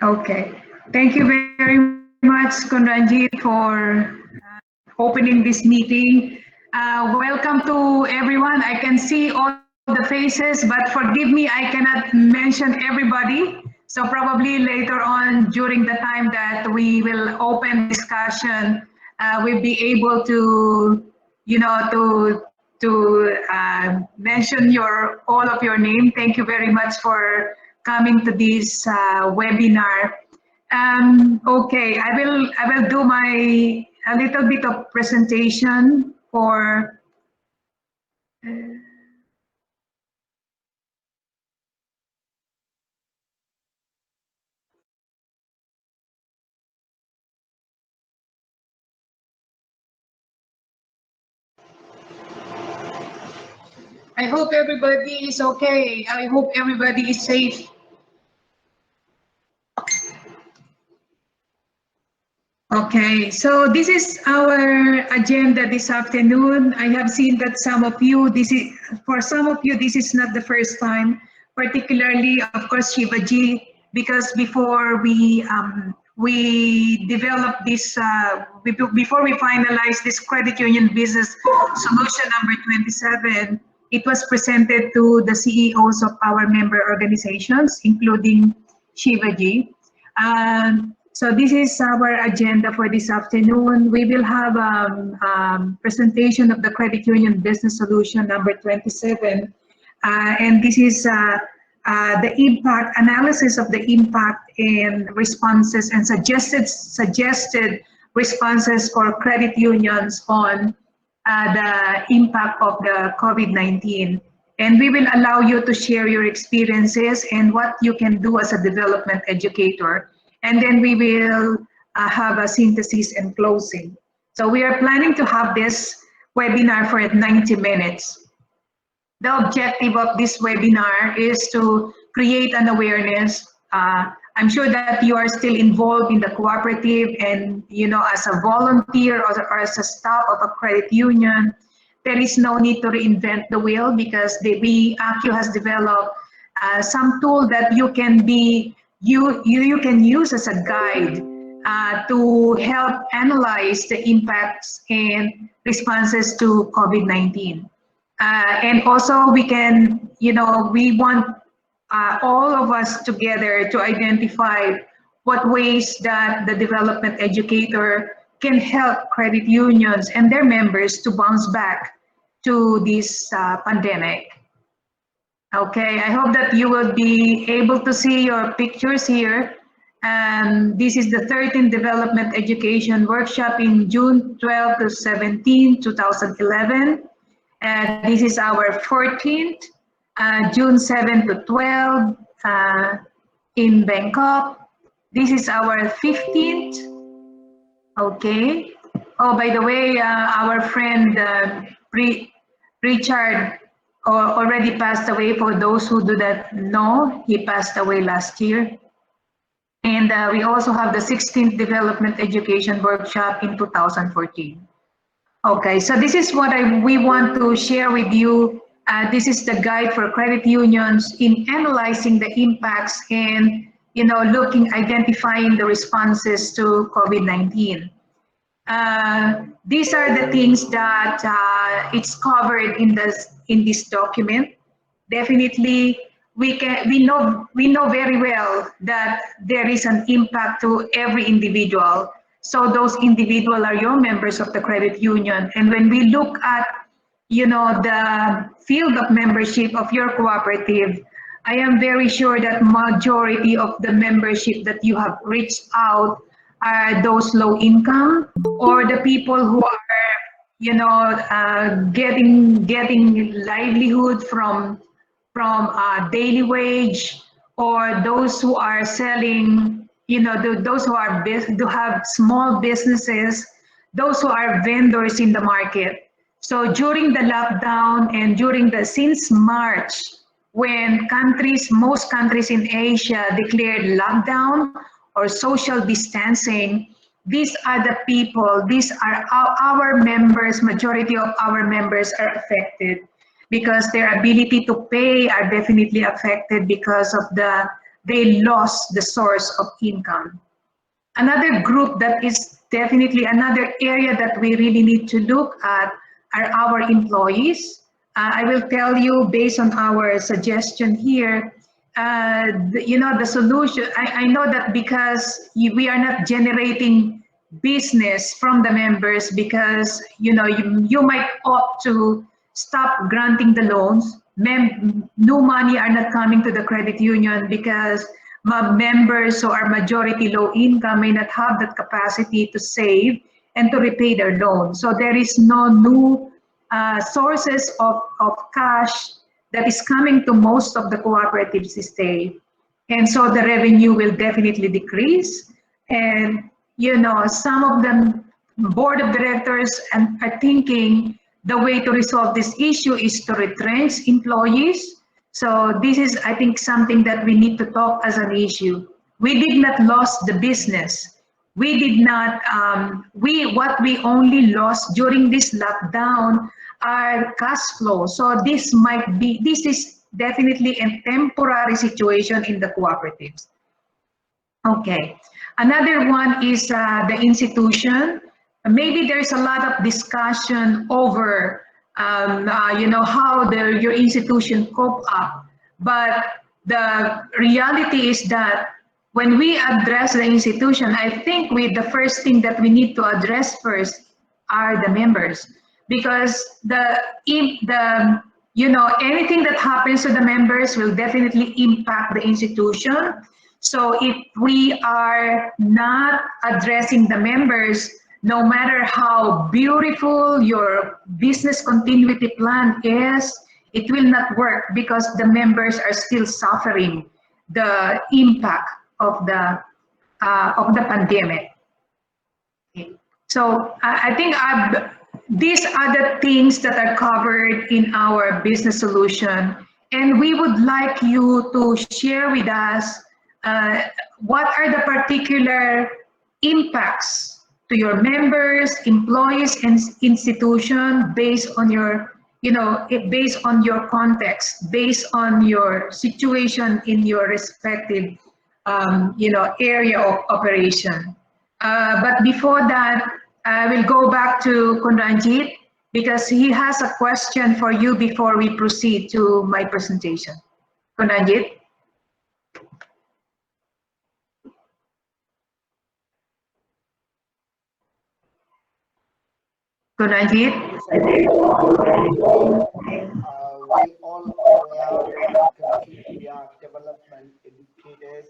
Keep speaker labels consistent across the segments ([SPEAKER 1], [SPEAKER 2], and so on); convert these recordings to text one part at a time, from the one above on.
[SPEAKER 1] Okay. Thank you very much, Konranjit, for opening this meeting. Welcome to everyone. I can see all the faces, but forgive me, I cannot mention everybody. So probably later on during the time that we will open the discussion, we'll be able to, mention your all of your name. Thank you very much for coming to this webinar. Okay, I will do my a little bit of presentation for. I hope everybody is okay. I hope everybody is safe. Okay, so this is our agenda this afternoon. I have seen that some of you, for some of you, this is not the first time, particularly, of course, Shivaji, because before we developed this, before we finalized this credit union business solution number 27, it was presented to the CEOs of our member organizations, including Shivaji. So this is our agenda for this afternoon. We will have a presentation of the credit union business solution number 27. And this is the impact analysis of the impact and responses and suggested responses for credit unions on the impact of the COVID-19. And we will allow you to share your experiences and what you can do as a development educator. And then we will have a synthesis and closing. So we are planning to have this webinar for 90 minutes. The objective of this webinar is to create an awareness. I'm sure that you are still involved in the cooperative and, as a volunteer or as a staff of a credit union, there is no need to reinvent the wheel because ACU has developed some tool that you can use as a guide to help analyze the impacts and responses to COVID-19. And also we can, we want all of us together to identify what ways that the development educator can help credit unions and their members to bounce back to this pandemic. Okay, I hope that you will be able to see your pictures here. And this is the 13th Development Education Workshop in June 12 to 17, 2011. And this is our 14th, June 7 to 12 in Bangkok. This is our 15th. Okay. Oh, by the way, our friend Richard already passed away. For those who do not know, he passed away last year. And we also have the 16th Development Education Workshop in 2014. Okay, so this is what we want to share with you. This is the guide for credit unions in analyzing the impacts and identifying the responses to COVID-19. These are the things that it's covered in this document. Definitely, we know very well that there is an impact to every individual. So those individuals are your members of the credit union. And when we look at the field of membership of your cooperative, I am very sure that majority of the membership that you have reached out are those low income or the people who are getting livelihood from daily wage, or those who are selling, those who have small businesses, those who are vendors in the market. So during the lockdown and since March, when most countries in Asia declared lockdown or social distancing, these are the people, these are our members, majority of our members are affected because their ability to pay are definitely affected because of the they lost the source of income. Another group that is definitely another area that we really need to look at are our employees. I will tell you based on our suggestion here, the solution, I know that because we are not generating business from the members because, you might opt to stop granting the loans. New money are not coming to the credit union because members who are majority low income may not have that capacity to save and to repay their loan. So there is no new sources of cash that is coming to most of the cooperatives these days. And so the revenue will definitely decrease. And, some of them board of directors and are thinking the way to resolve this issue is to retrench employees. So this is, I think, something that we need to talk as an issue. We did not lose the business. We did not, what we only lost during this lockdown are cash flow. So this is definitely a temporary situation in the cooperatives. Okay. Another one is the institution. Maybe there's a lot of discussion over, how your institution cope up. But the reality is that when we address the institution, I think the first thing that we need to address first are the members, because anything that happens to the members will definitely impact the institution. So if we are not addressing the members, no matter how beautiful your business continuity plan is, it will not work because the members are still suffering the impact of the pandemic. So I think these are the things that are covered in our business solution, and we would like you to share with us what are the particular impacts to your members, employees, and institution based on based on your context, based on your situation in your respective, area of operation. But before that, I will go back to Kunranjit because he has a question for you before we proceed to my presentation. Kunranjit? Kunranjit?
[SPEAKER 2] We all aware country, we are development educators,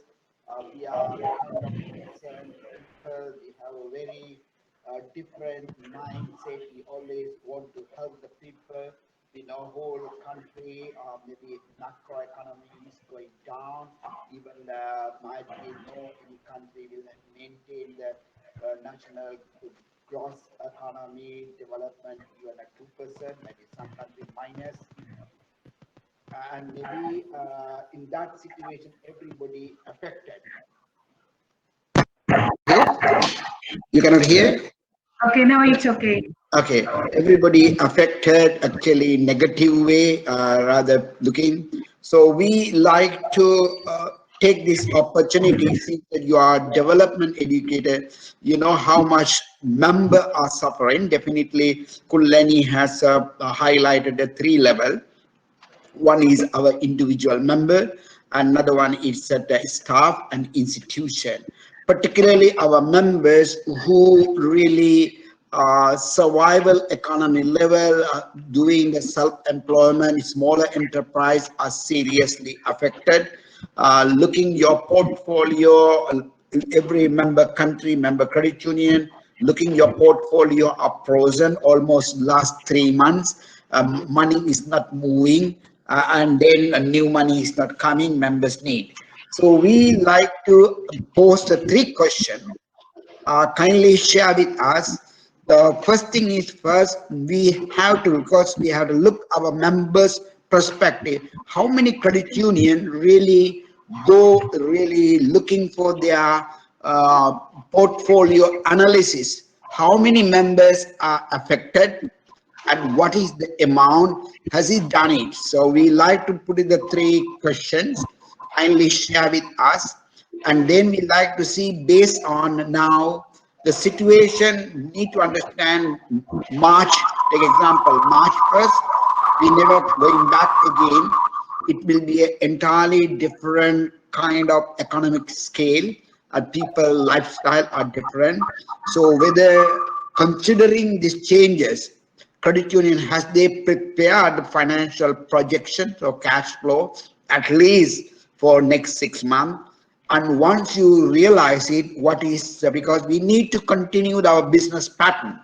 [SPEAKER 2] we are kind of concerned people, we have a very different mindset, we always want to help the people. We know whole country, maybe macro economy is going down, even might be no any country will maintain the national gross economy development even at 2%, maybe some country minus. And maybe in that situation, everybody affected. You cannot hear?
[SPEAKER 1] Okay, now it's okay.
[SPEAKER 2] Okay, everybody affected actually negative way, rather looking. So we like to take this opportunity, since that you are development educator, you know how much member are suffering. Definitely, Kuleni has highlighted the 3 level. One is our individual member, another one is the staff and institution. Particularly our members who really survival economy level, doing the self-employment, smaller enterprise are seriously affected. Looking your portfolio, every member country, member credit union, looking your portfolio are frozen almost last 3 months. Money is not moving, and then new money is not coming, members need. So we like to post 3 questions. Kindly share with us. The first thing is, first we have to, because we have to look our members perspective. How many credit union really go really looking for their portfolio analysis? How many members are affected, and what is the amount? Has he done it? So we like to put in the 3 questions. kindly share with us. And then we like to see, based on now the situation, need to understand March, take example, March 1st, we never going back again. It will be an entirely different kind of economic scale. People lifestyle are different. So whether considering these changes, credit union, has they prepared financial projections or cash flow at least for next 6 months? And once you realize it, what is, because we need to continue our business pattern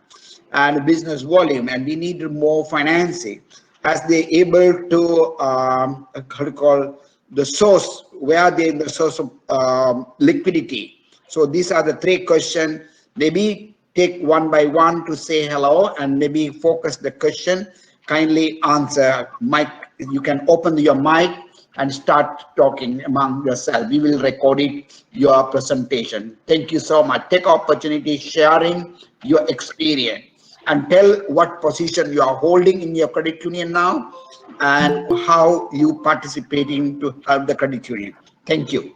[SPEAKER 2] and business volume, and we need more financing, as they able to how to call the source, where they the source of liquidity. So these are the three questions. Maybe take one by one to say hello, and maybe focus the question. Kindly answer. Mike, you can open your mic and start talking among yourself. We will record it, your presentation. Thank you so much. Take opportunity sharing your experience and tell what position you are holding in your credit union now and how you participating to help the credit union. Thank you.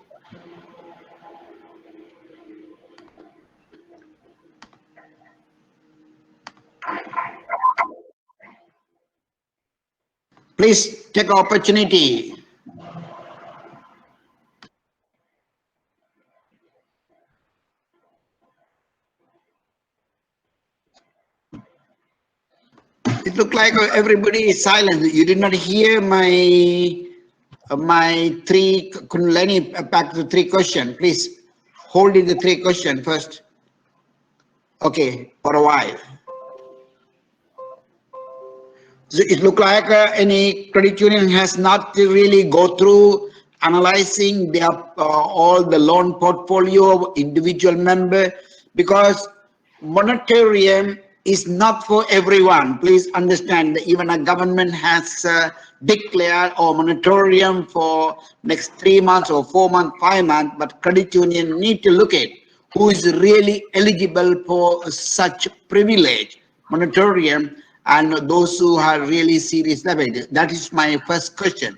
[SPEAKER 2] Please take opportunity. It looked like everybody is silent. You did not hear my three, Kunleni, back to three question. Please hold in the three question first. Okay, for a while. So it looked like any credit union has not really go through analyzing their all the loan portfolio of individual member, because moratorium is not for everyone. Please understand that even a government has declared a moratorium for next 3 months or 4 months, 5 months, but credit union need to look at who is really eligible for such privilege, moratorium, and those who are really serious level. That is my first question,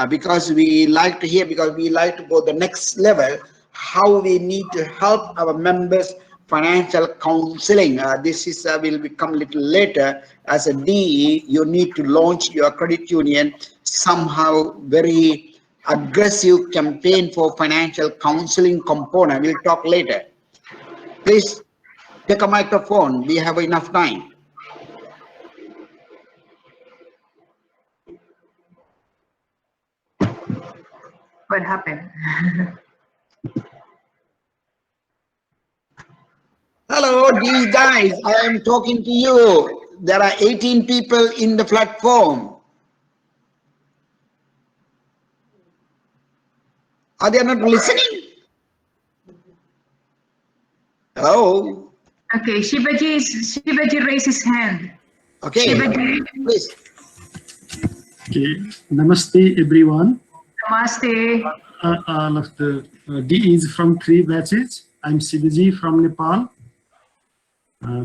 [SPEAKER 2] because we like to hear, because we like to go the next level, how we need to help our members financial counseling. This is will become a little later. As a DE, you need to launch your credit union somehow very aggressive campaign for financial counseling component. We'll talk later. Please take a microphone. We have enough time.
[SPEAKER 1] What happened?
[SPEAKER 2] Hello, these guys. I am talking to you. There are 18 people in the platform. Are they not listening? Hello.
[SPEAKER 1] Okay, Shivaji raised his hand.
[SPEAKER 2] Okay,
[SPEAKER 1] Shivaji.
[SPEAKER 2] please.
[SPEAKER 3] Okay, namaste everyone.
[SPEAKER 1] Namaste.
[SPEAKER 3] All of the DEs from 3 batches. I'm Sivaji from Nepal,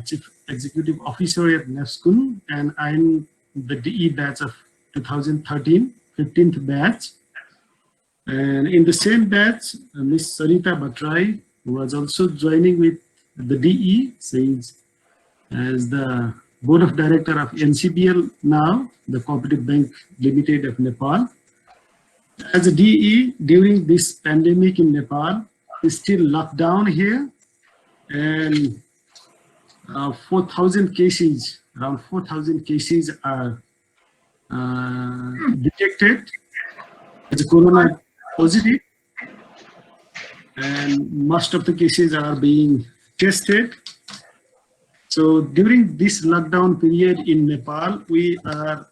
[SPEAKER 3] Chief Executive Officer at Nefskun, and I'm the DE batch of 2013, 15th batch. And in the same batch, Ms. Sarita Batrai was also joining with the DE, says as the Board of Director of NCBL now, the Cooperative Bank Limited of Nepal. As a DE, during this pandemic in Nepal, is still locked down here, and 4,000 cases, around 4,000 cases are detected as corona positive, and most of the cases are being tested. So during this lockdown period in Nepal, we are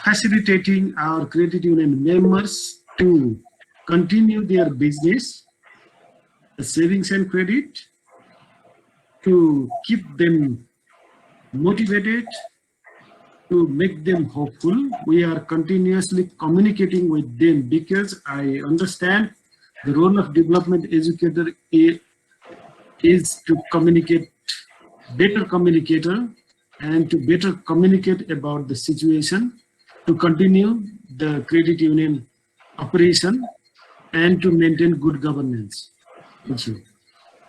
[SPEAKER 3] facilitating our credit union members to continue their business, savings and credit, to keep them motivated, to make them hopeful. We are continuously communicating with them, because I understand the role of development educator is to communicate, better communicator, and to better communicate about the situation, to continue the credit union operation and to maintain good governance also.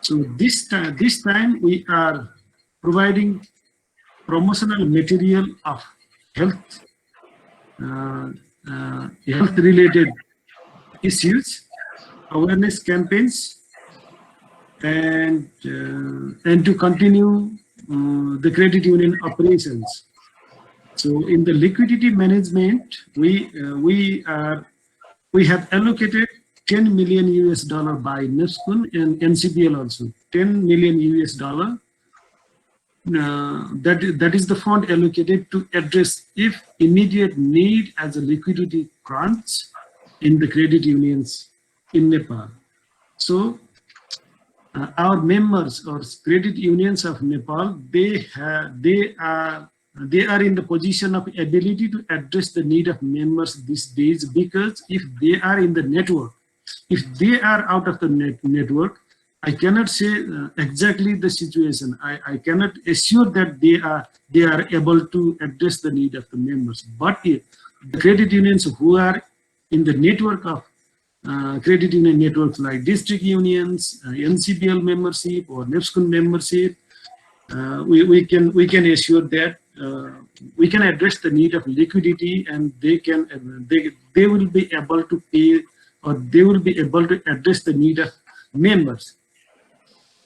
[SPEAKER 3] So this time we are providing promotional material of health health related issues, awareness campaigns, and to continue the credit union operations. So in the liquidity management, we have allocated 10 million US dollar by NEFSCUN and NCBL also 10 million US dollar. That is the fund allocated to address if immediate need as a liquidity crunch in the credit unions in Nepal. So our members or credit unions of Nepal, they are in the position of ability to address the need of members these days, because if they are in the network, if they are out of the network, I cannot say exactly the situation. I cannot assure that they are able to address the need of the members. But if the credit unions who are in the network of credit union networks like district unions, NCBL membership or NEFSCUN membership, we can assure that we can address the need of liquidity, and they will be able to pay, or they will be able to address the need of members.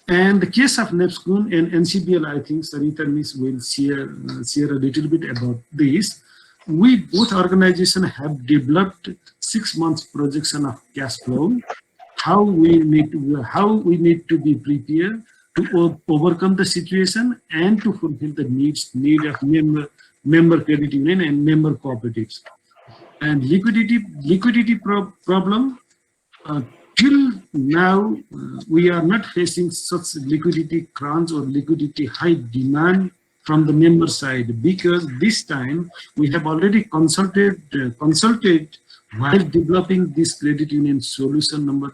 [SPEAKER 3] And the case of NEFSCUN and NCBL, I think Sarita Miss will share a little bit about this. We both organizations have developed 6 months projection of cash flow, how we need to be prepared to overcome the situation and to fulfill the need of member credit union and member cooperatives. And liquidity problem, till now we are not facing such liquidity crunch or liquidity high demand from the member side, because this time we have already consulted while developing this credit union solution number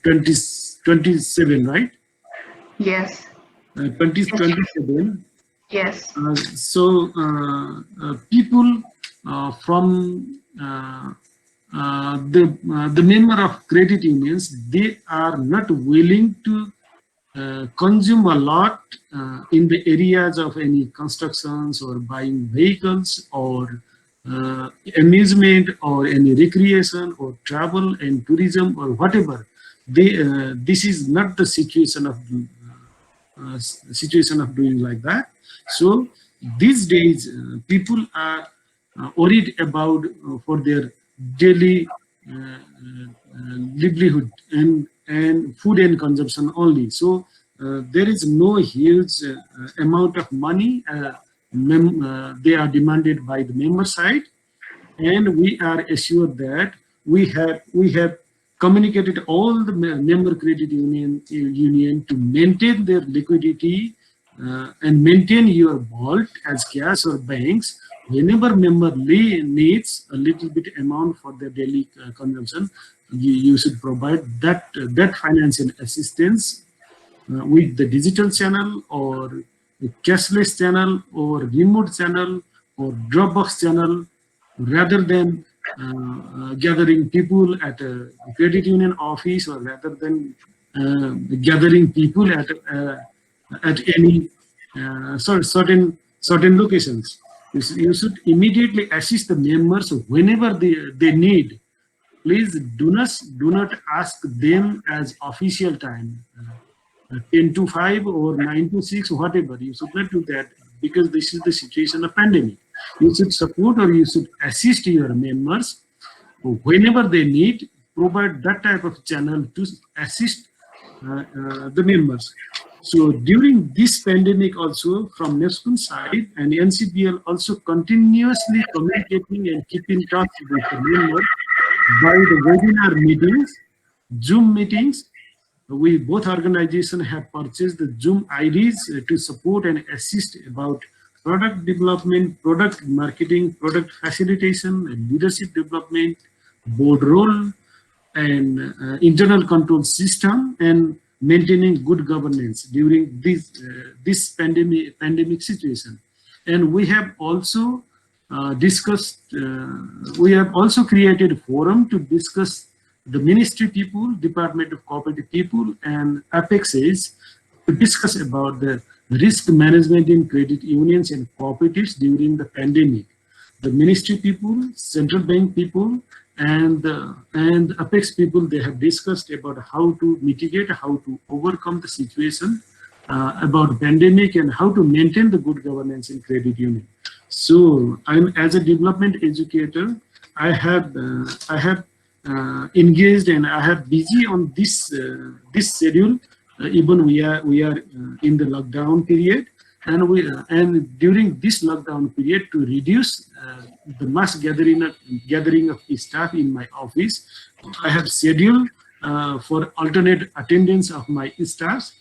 [SPEAKER 3] 27, right?
[SPEAKER 1] Yes.
[SPEAKER 3] 2027.
[SPEAKER 1] Yes.
[SPEAKER 3] So people from the member of credit unions, they are not willing to consume a lot in the areas of any constructions or buying vehicles or amusement or any recreation or travel and tourism or whatever. This is not the situation of doing like that. So these days people are worried about for their daily livelihood and food and consumption only. So there is no huge amount of money they are demanded by the member side, and we are assured that we have communicated all the member credit union to maintain their liquidity and maintain your vault as cash or banks. Whenever member needs a little bit amount for their daily consumption, you should provide that financial assistance with the digital channel or the cashless channel or remote channel or Dropbox channel, rather than gathering people at a credit union office, or rather than gathering people at any certain locations. You should immediately assist the members whenever they need. Please do not ask them as official time, 10 to 5 or 9 to 6, whatever. You should not do that, because this is the situation of pandemic. You should support or you should assist your members whenever they need. Provide that type of channel to assist the members. So during this pandemic also, from NEFSCUN side and NCBL also continuously communicating and keep in touch with the members by the webinar meetings, Zoom meetings. We both organizations have purchased the Zoom IDs to support and assist about product development, product marketing, product facilitation, and leadership development, board role, and internal control system, and maintaining good governance during this pandemic situation. And we have also we have also created a forum to discuss the ministry people, Department of Cooperative People, and Apexes to discuss about the risk management in credit unions and cooperatives during the pandemic. The ministry people, central bank people, and Apex people, they have discussed about how to mitigate, how to overcome the situation about pandemic and how to maintain the good governance in credit union. So I'm as a development educator, I have engaged and I have busy on this schedule. Even we are in the lockdown period, and during this lockdown period to reduce the mass gathering of staff in my office, I have scheduled for alternate attendance of my staffs.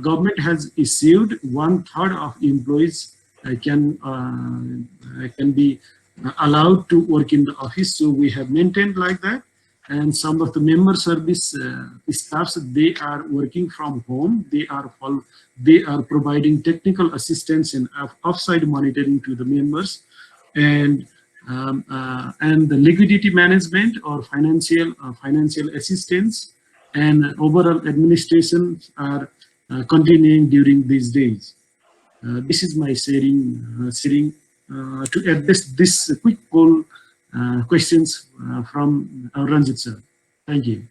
[SPEAKER 3] Government has issued 1/3 of employees can be allowed to work in the office. So we have maintained like that. And some of the member service staffs, they are working from home. They are providing technical assistance and offsite monitoring to the members, and the liquidity management or financial assistance and overall administration are continuing during these days. This is my sharing to address this quick poll questions from Ranjit sir. Thank you.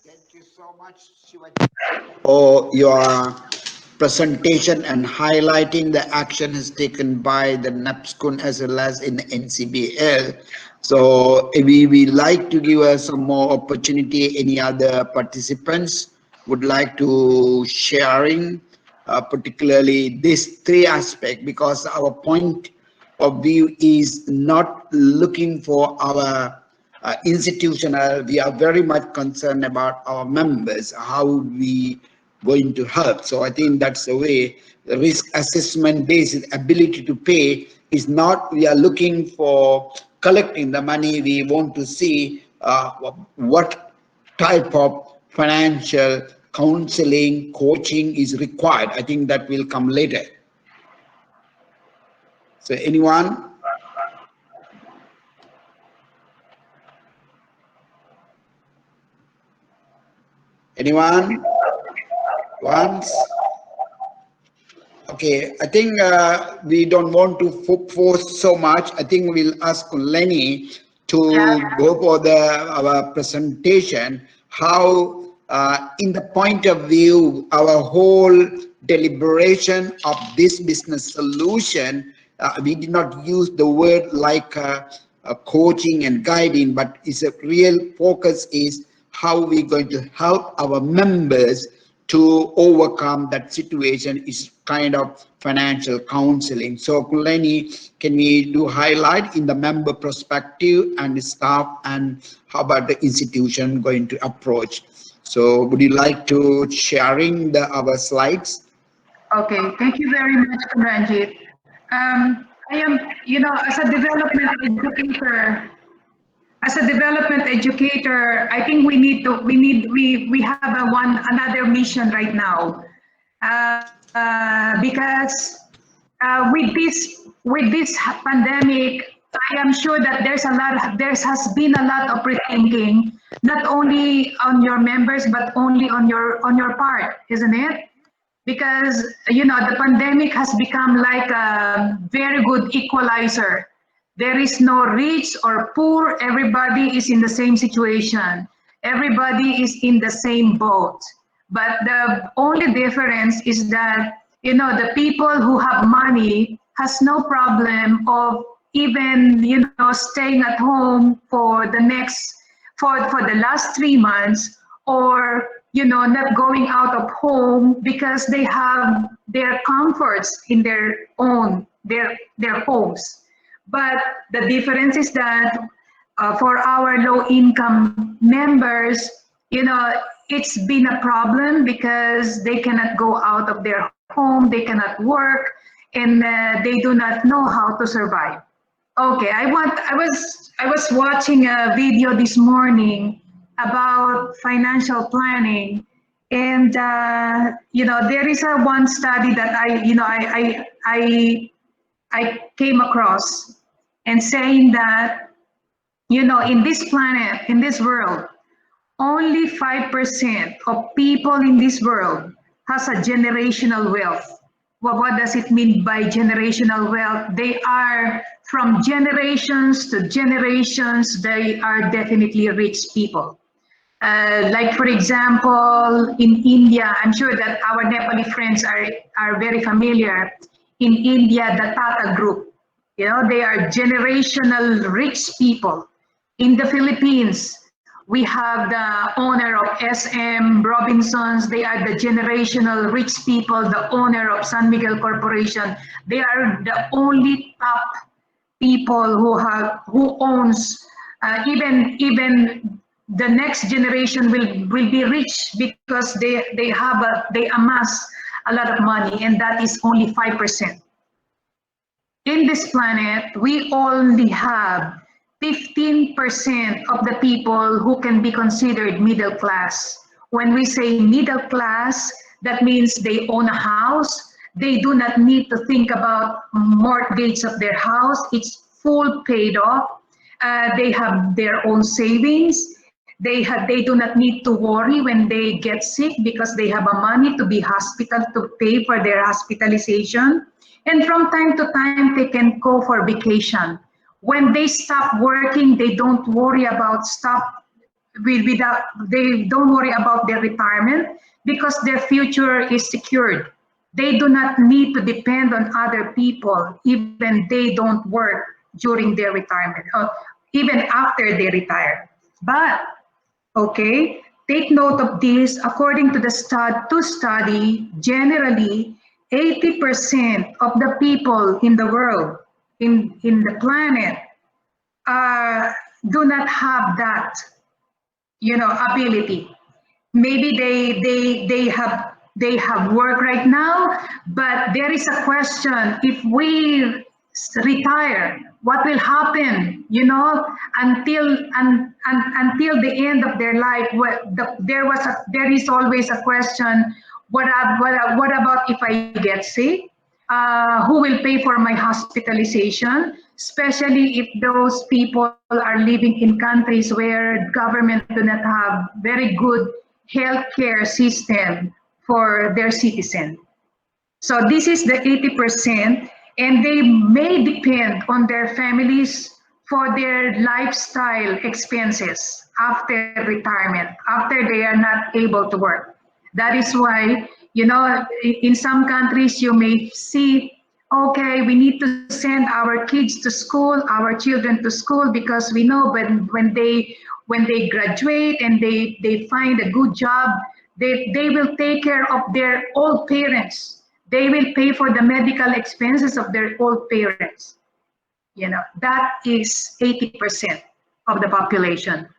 [SPEAKER 2] Thank you so much, Shivaji, for your presentation and highlighting the action has taken by the NAPSCON as well as in NCBL. So we like to give us some more opportunity. Any other participants would like to sharing, particularly these three aspects, because our point of view is not looking for our institutional. We are very much concerned about our members, how we going to help. So I think that's the way. The risk assessment based ability to pay is not, we are looking for collecting the money. We want to see what type of financial counseling, coaching is required. I think that will come later. So anyone? Anyone? Once? Okay, I think we don't want to force so much. I think we'll ask Lenny to go for our presentation, how in the point of view, our whole deliberation of this business solution, we did not use the word like coaching and guiding, but it's a real focus is how we're going to help our members to overcome that situation is kind of financial counseling. So Kuleni, can we do highlight in the member perspective and the staff, and how about the institution going to approach? So would you like to sharing our slides?
[SPEAKER 1] Okay, thank you very much, Ranjit. I am, as a development educator, I think we have another mission right now, because with this pandemic, I am sure that there has been a lot of rethinking, not only on your members but only on your part, isn't it? Because the pandemic has become like a very good equalizer. There is no rich or poor. Everybody is in the same situation. Everybody is in the same boat. But the only difference is that the people who have money has no problem of even staying at home for the last 3 months, or not going out of home because they have their comforts in their homes. But the difference is that for our low income members, it's been a problem because they cannot go out of their home, they cannot work, and they do not know how to survive. Okay, I was watching a video this morning about financial planning, And there is a one study that I came across, and saying that in this planet, in this world, only 5% of people in this world has a generational wealth. Well, what does it mean by generational wealth? They are from generations to generations, they are definitely rich people. Like for example, in India, I'm sure that our Nepali friends are very familiar. In India, the Tata Group, they are generational rich people. In the Philippines, we have the owner of SM Robinsons. They are the generational rich people, the owner of San Miguel Corporation. They are the only top people who owns, even the next generation will be rich because they amass a lot of money, and that is only 5%. In this planet, we only have 15% of the people who can be considered middle class. When we say middle class, that means they own a house. They do not need to think about mortgage of their house. It's full paid off. They have their own savings. They do not need to worry when they get sick because they have a money to be hospital to pay for their hospitalization. And from time to time, they can go for vacation. When they stop working, they don't worry about they don't worry about their retirement because their future is secured. They do not need to depend on other people, even they don't work during their retirement, or even after they retire. But okay, take note of this. According to the study, generally 80% of the people in the world, in the planet, do not have that, ability. Maybe they have work right now, but there is a question: if we retire, what will happen? Until the end of their life. There is always a question: what about if I get sick? Who will pay for my hospitalization? Especially if those people are living in countries where government do not have very good healthcare system for their citizen. So this is the 80%, and they may depend on their families for their lifestyle expenses after retirement, after they are not able to work. That is why, in some countries you may see, okay, we need to send our kids to school, our children to school, because we know when they graduate and they find a good job, they will take care of their old parents. They will pay for the medical expenses of their old parents. That is 80% of the population.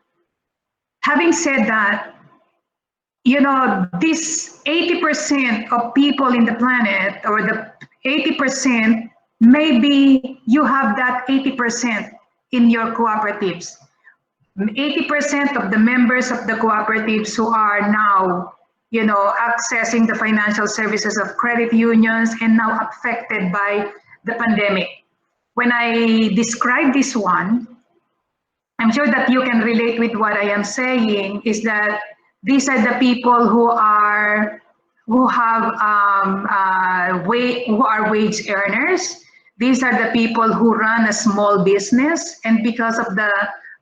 [SPEAKER 1] Having said that, this 80% of people in the planet, or the 80%, maybe you have that 80% in your cooperatives. 80% of the members of the cooperatives who are now, accessing the financial services of credit unions and now affected by the pandemic. When I describe this one, I'm sure that you can relate with what I am saying, is that these are the people who are wage earners. These are the people who run a small business, and because of the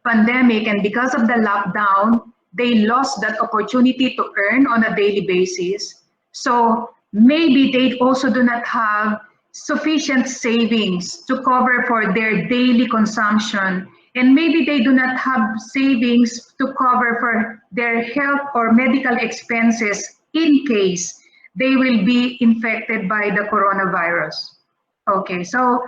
[SPEAKER 1] pandemic and because of the lockdown, they lost that opportunity to earn on a daily basis. So maybe they also do not have sufficient savings to cover for their daily consumption, and maybe they do not have savings to cover for their health or medical expenses in case they will be infected by the coronavirus. Okay, so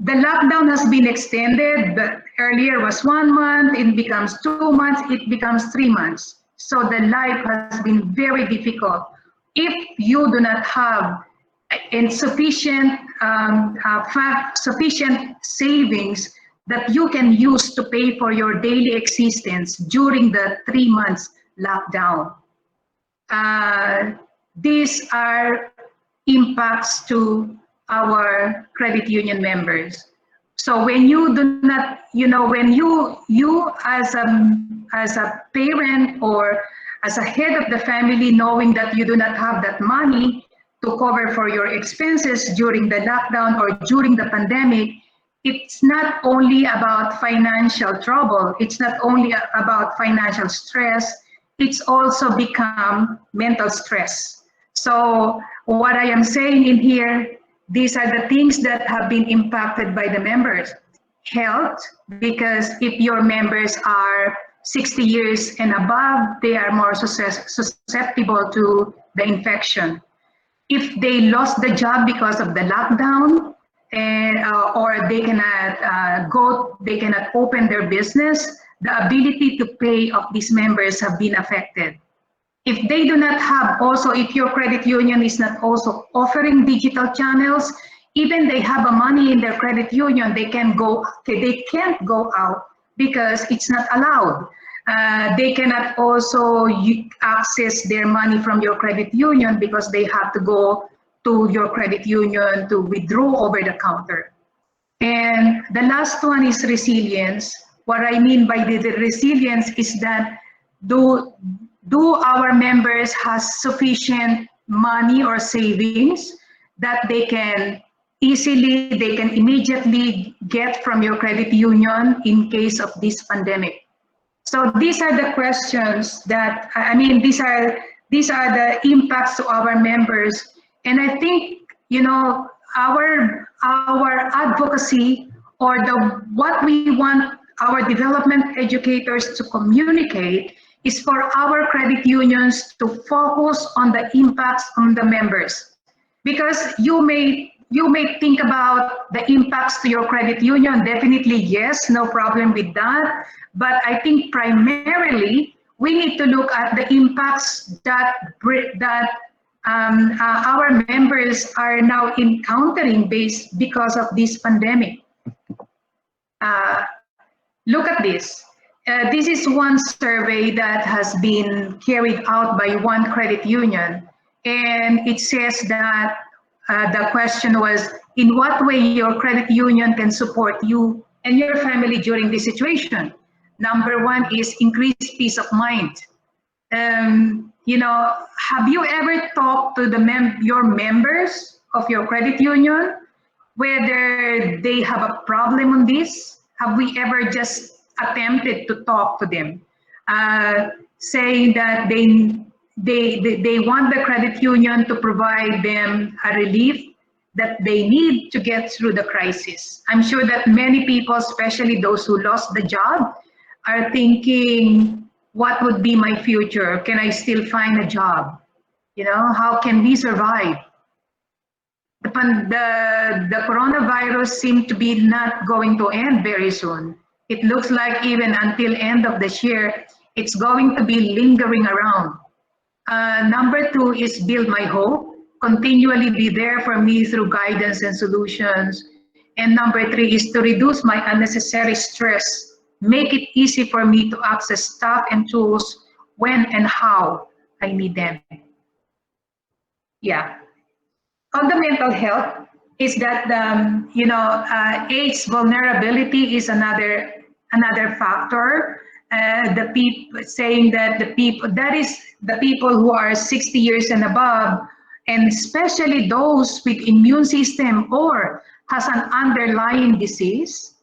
[SPEAKER 1] the lockdown has been extended. But earlier was 1 month, it becomes 2 months, it becomes 3 months. So the life has been very difficult. If you do not have insufficient sufficient savings that you can use to pay for your daily existence during the 3 months lockdown. these are impacts to our credit union members. So when you do not, when you as a parent or as a head of the family, knowing that you do not have that money to cover for your expenses during the lockdown or during the pandemic, it's not only about financial trouble, it's not only about financial stress, it's also become mental stress. So what I am saying in here, these are the things that have been impacted by the members. Health, because if your members are 60 years and above, they are more susceptible to the infection. If they lost the job because of the lockdown, or they cannot open their business, the ability to pay of these members have been affected. If they do not have also, if your credit union is not also offering digital channels, even they have a money in their credit union, they can't go out because it's not allowed. They cannot also access their money from your credit union because they have to go to your credit union to withdraw over the counter. And the last one is resilience. What I mean by the resilience is that do our members have sufficient money or savings that they can immediately get from your credit union in case of this pandemic? So these are the questions that, I mean, these are the impacts to our members. And I think, our advocacy, or what we want our development educators to communicate, is for our credit unions to focus on the impacts on the members. Because you may think about the impacts to your credit union. Definitely, yes, no problem with that. But I think primarily we need to look at the impacts that our members are now encountering because of this pandemic. Look at this. This is one survey that has been carried out by one credit union, and it says that the question was, in what way your credit union can support you and your family during this situation? Number one is increased peace of mind. Have you ever talked to your members of your credit union, whether they have a problem on this? Have we ever just attempted to talk to them, saying that they want the credit union to provide them a relief that they need to get through the crisis? I'm sure that many people, especially those who lost the job, are thinking, what would be my future? Can I still find a job? How can we survive? The coronavirus seems to be not going to end very soon. It looks like even until end of this year, it's going to be lingering around. Number two is build my hope, continually be there for me through guidance and solutions. And number three is to reduce my unnecessary stress, make it easy for me to access stuff and tools when and how I need them. Yeah. On the mental health, is that age vulnerability is another factor. The people saying that the people who are 60 years and above, and especially those with immune system or has an underlying disease,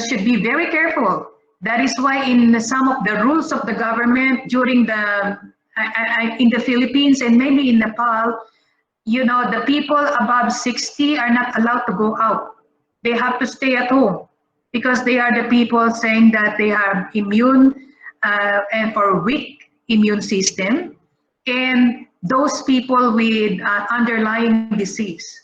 [SPEAKER 1] should be very careful. That is why in some of the rules of the government during in the Philippines and maybe in Nepal, the people above 60 are not allowed to go out. They have to stay at home because they are the people saying that they have immune or weak immune system, and those people with underlying disease.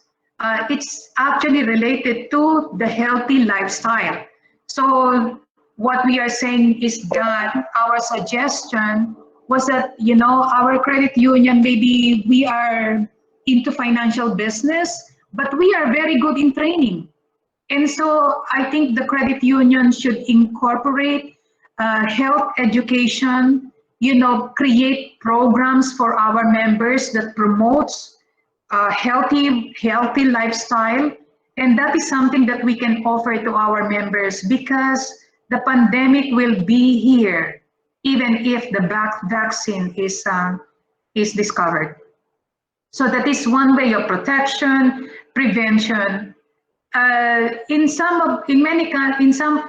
[SPEAKER 1] It's actually related to the healthy lifestyle. So what we are saying is that our suggestion was that, our credit union, maybe we are into financial business, but we are very good in training. And so I think the credit union should incorporate health education, create programs for our members that promotes healthy lifestyle. And that is something that we can offer to our members, because the pandemic will be here even if the vaccine is discovered. So that is one way of protection, prevention. In some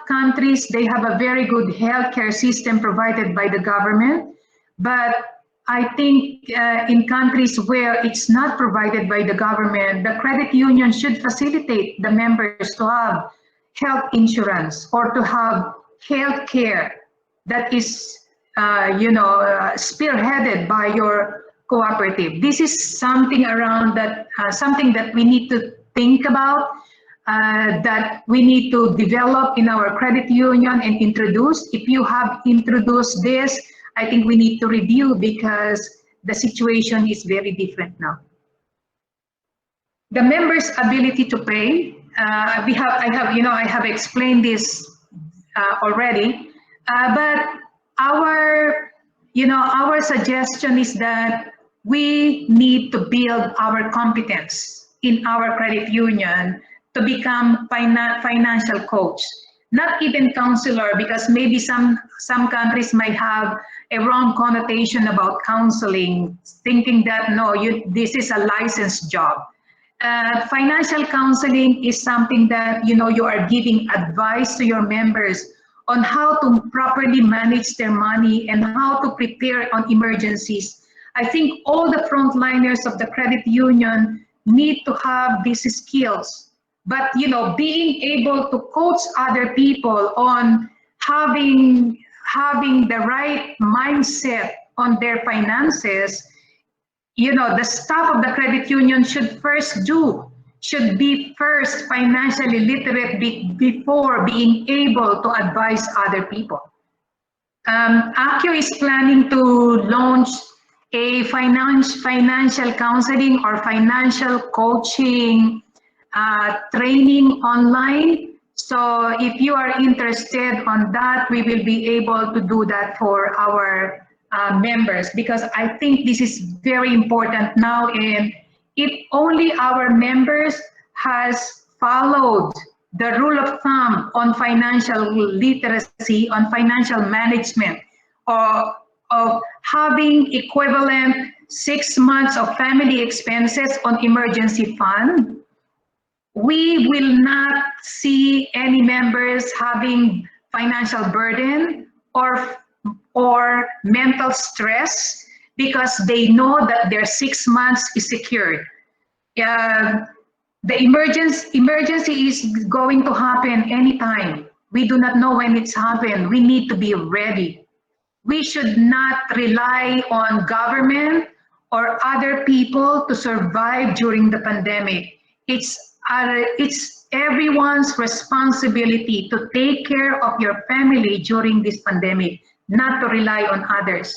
[SPEAKER 1] countries, they have a very good healthcare system provided by the government, but I think in countries where it's not provided by the government, the credit union should facilitate the members to have health insurance or to have health care that is, spearheaded by your cooperative. This is something around that, something that we need to think about, that we need to develop in our credit union and introduce. If you have introduced this, I think we need to review, because the situation is very different now. The members' ability to pay, I have explained this already, but our suggestion is that we need to build our competence in our credit union to become financial coach, not even counselor, because maybe some countries might have a wrong connotation about counseling, thinking that no, this is a licensed job. Financial counseling is something that you are giving advice to your members on how to properly manage their money and how to prepare on emergencies. I think all the frontliners of the credit union need to have these skills. But being able to coach other people on having the right mindset on their finances, the staff of the credit union should be first financially literate before being able to advise other people. ACU is planning to launch a financial counseling or financial coaching training online. So if you are interested on that, we will be able to do that for our members, because I think this is very important now. And if only our members has followed the rule of thumb on financial literacy, on financial management, or of having equivalent 6 months of family expenses on emergency fund, we will not see any members having financial burden or mental stress, because they know that their 6 months is secured. The emergency is going to happen anytime. We do not know when it's happened. We need to be ready. We should not rely on government or other people to survive during the pandemic. It's everyone's responsibility to take care of your family during this pandemic, not to rely on others.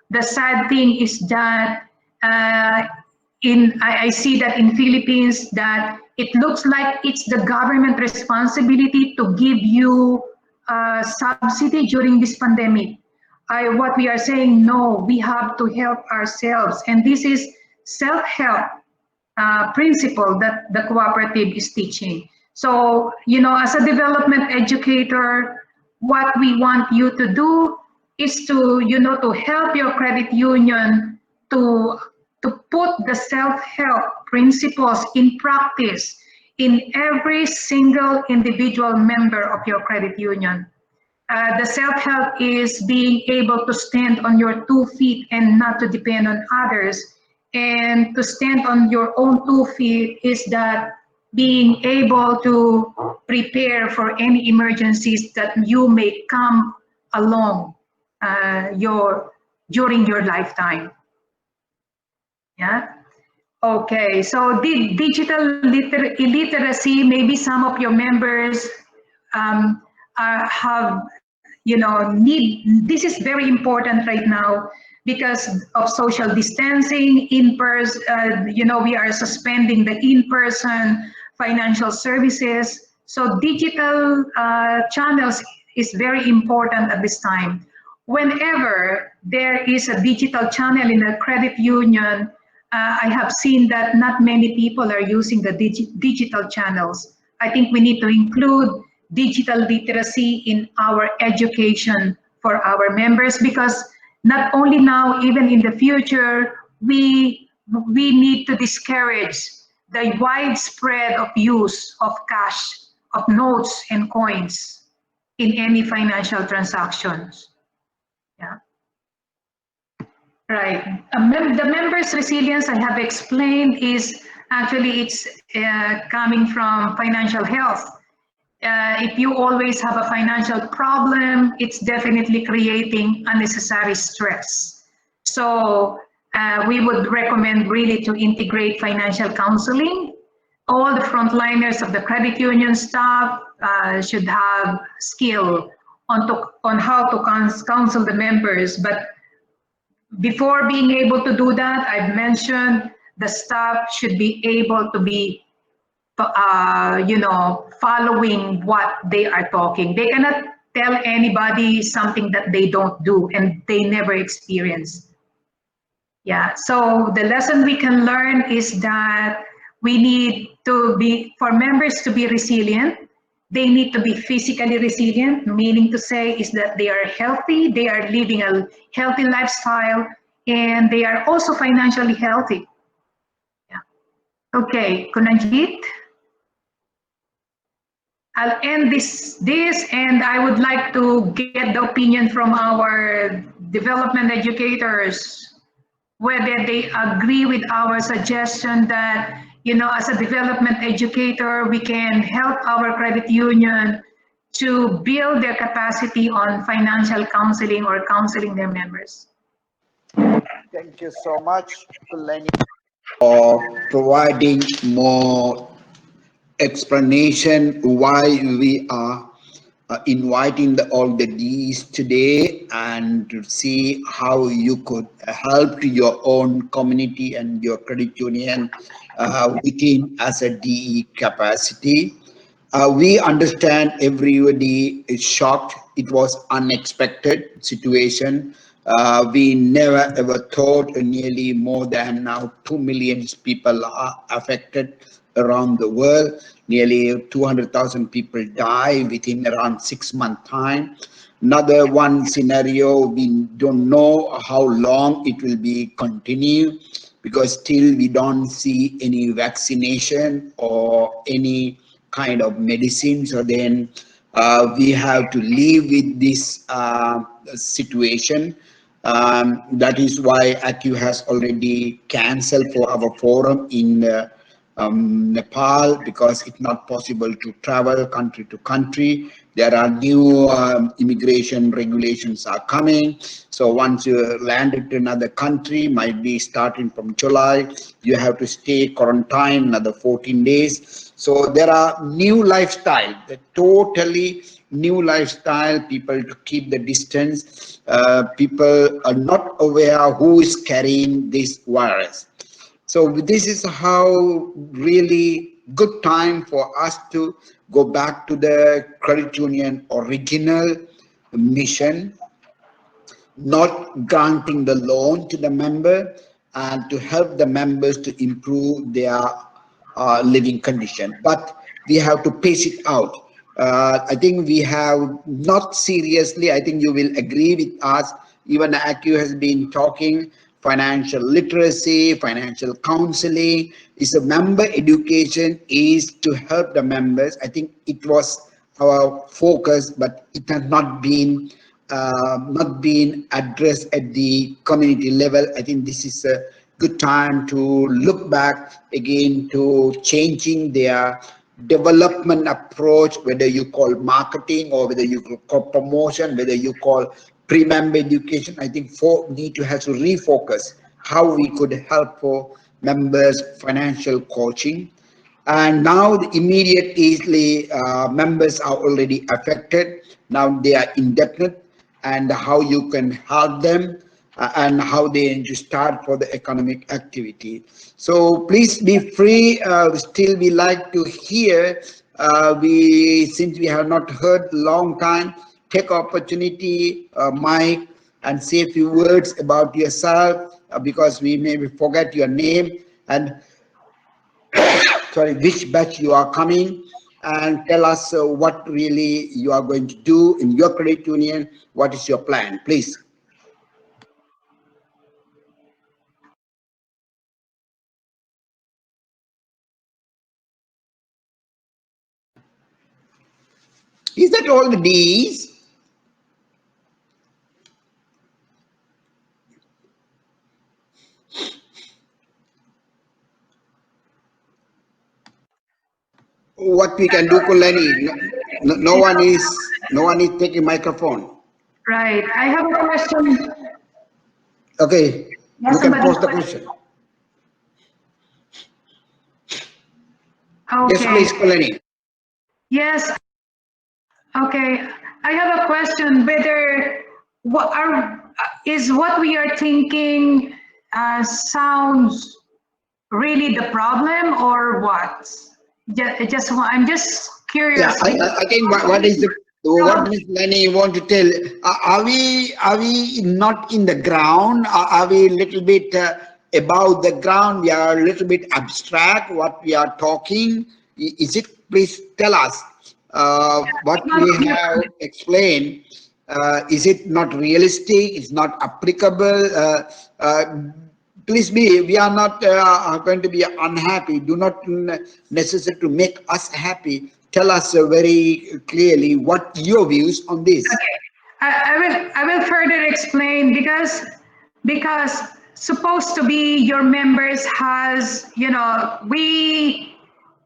[SPEAKER 1] The sad thing is that I see that in Philippines, that it looks like it's the government responsibility to give you subsidy during this pandemic. What we are saying, no, we have to help ourselves. And this is self-help principle that the cooperative is teaching. So, as a development educator, what we want you to do is to, to help your credit union to put the self-help principles in practice in every single individual member of your credit union. The self-help is being able to stand on your 2 feet and not to depend on others. And to stand on your own 2 feet is that being able to prepare for any emergencies that you may come along during your lifetime. Yeah. Okay. So the digital illiteracy, maybe some of your members have, this is very important right now because of social distancing, in-person, we are suspending the in-person financial services. So digital channels is very important at this time. whenever there is a digital channel in a credit union, I have seen that not many people are using the digital channels. I think we need to include digital literacy in our education for our members, because not only now, even in the future, we need to discourage the widespread of use of cash, of notes and coins in any financial transactions. Yeah. Right. The members' resilience I have explained is actually it's coming from financial health. If you always have a financial problem, it's definitely creating unnecessary stress. So we would recommend really to integrate financial counseling. All the frontliners of the credit union staff should have skill on how to counsel the members. But before being able to do that, I've mentioned the staff should be able to be, following what they are talking. They cannot tell anybody something that they don't do and they never experience. Yeah, so the lesson we can learn is that we need to be, for members to be resilient, they need to be physically resilient, meaning to say is that they are healthy, they are living a healthy lifestyle, and they are also financially healthy. Yeah. Okay, Kunanjit. I'll end this, and I would like to get the opinion from our development educators, whether they agree with our suggestion that, as a development educator, we can help our credit union to build their capacity on financial counseling or counseling their members.
[SPEAKER 2] Thank you so much, Lenny, for providing more explanation why we are inviting all the Ds today, and to see how you could help your own community and your credit union within as a DE capacity. We understand everybody is shocked. It was unexpected situation. We never ever thought nearly more than now 2 million people are affected around the world. Nearly 200,000 people die within around 6 month time. Another one scenario, we don't know how long it will be continue, because still we don't see any vaccination or any kind of medicine. So then we have to live with this situation. That is why ACU has already cancelled for our forum in Nepal, because it's not possible to travel country to country. There are new immigration regulations are coming. So once you landed to another country, might be starting from July, you have to stay quarantine another 14 days. So there are new lifestyle, the totally new lifestyle, people to keep the distance. People are not aware who is carrying this virus. So this is how really good time for us to go back to the credit union original mission, not granting the loan to the member, and to help the members to improve their living condition. But we have to pace it out. I think we have not seriously, I think you will agree with us, even ACU has been talking financial literacy, financial counseling, is a member education, is to help the members. I think it was our focus, but it has not been addressed at the community level. I think this is a good time to look back again to changing their development approach, whether you call marketing or whether you call promotion, whether you call pre-member education. I think need to have to refocus how we could help for members financial coaching. And now the immediately members are already affected. Now they are indebted, and how you can help them and how they need to start for the economic activity. So please be free. Still we like to hear. Since we have not heard long time, take opportunity, Mike, and say a few words about yourself, because we may forget your name, and sorry, which batch you are coming, and tell us what really you are going to do in your credit union. What is your plan, please? Is that all the Ds? What we can do, Kulani? No one is taking microphone.
[SPEAKER 1] Right. I have a question.
[SPEAKER 2] Okay,
[SPEAKER 1] Yeah,
[SPEAKER 2] you can
[SPEAKER 1] somebody.
[SPEAKER 2] pose the question. Yes,
[SPEAKER 1] Okay.
[SPEAKER 2] please, Kulani.
[SPEAKER 1] Yes. Okay. I have a question. Whether is what we are thinking sounds really the problem or what? I'm just
[SPEAKER 2] Yeah,
[SPEAKER 1] curious.
[SPEAKER 2] I think what is the what Miss Lenny want to tell? Are we not in the ground? Are we a little bit above the ground? We are a little bit abstract. What we are talking, is it? Please tell us what we have explained. Is it not realistic? It's not applicable. Please be. We are not going to be unhappy. Do not necessary to make us happy. Tell us very clearly what your views on this.
[SPEAKER 1] Okay. I will further explain because supposed to be your members has,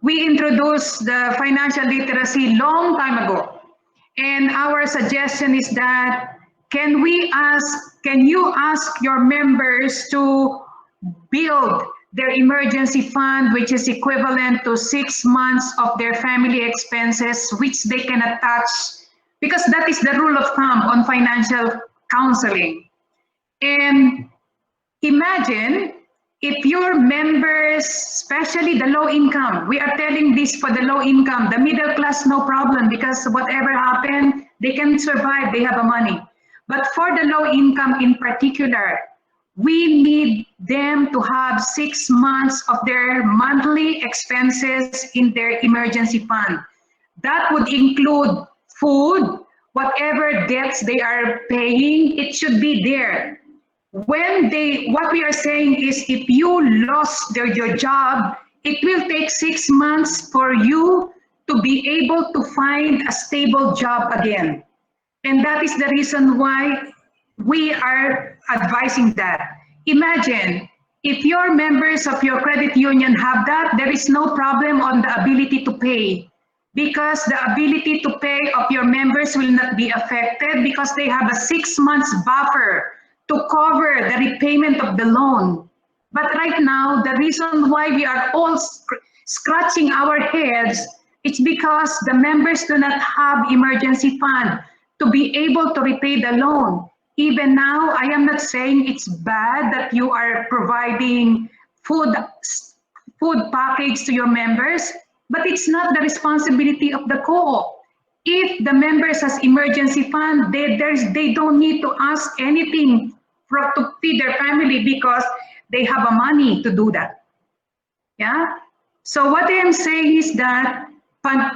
[SPEAKER 1] we introduced the financial literacy long time ago, and our suggestion is that can you ask your members to build their emergency fund, which is equivalent to 6 months of their family expenses, which they can attach, because that is the rule of thumb on financial counseling. And imagine if your members, especially the low income, we are telling this for the low income, the middle class, no problem, because whatever happened, they can survive, they have a money. But for the low income in particular, we need them to have 6 months of their monthly expenses in their emergency fund. That would include food, whatever debts they are paying, it should be there. What we are saying is if you lost your job, it will take 6 months for you to be able to find a stable job again. And that is the reason why we are advising that. Imagine if your members of your credit union have that, there is no problem on the ability to pay, because the ability to pay of your members will not be affected because they have a 6 months buffer to cover the repayment of the loan. But right now, the reason why we are all scratching our heads, it's because the members do not have emergency fund to be able to repay the loan. Even now, I am not saying it's bad that you are providing food package to your members, but it's not the responsibility of the co-op. If the members has emergency fund, they don't need to ask anything to feed their family because they have a money to do that. Yeah. So what I am saying is that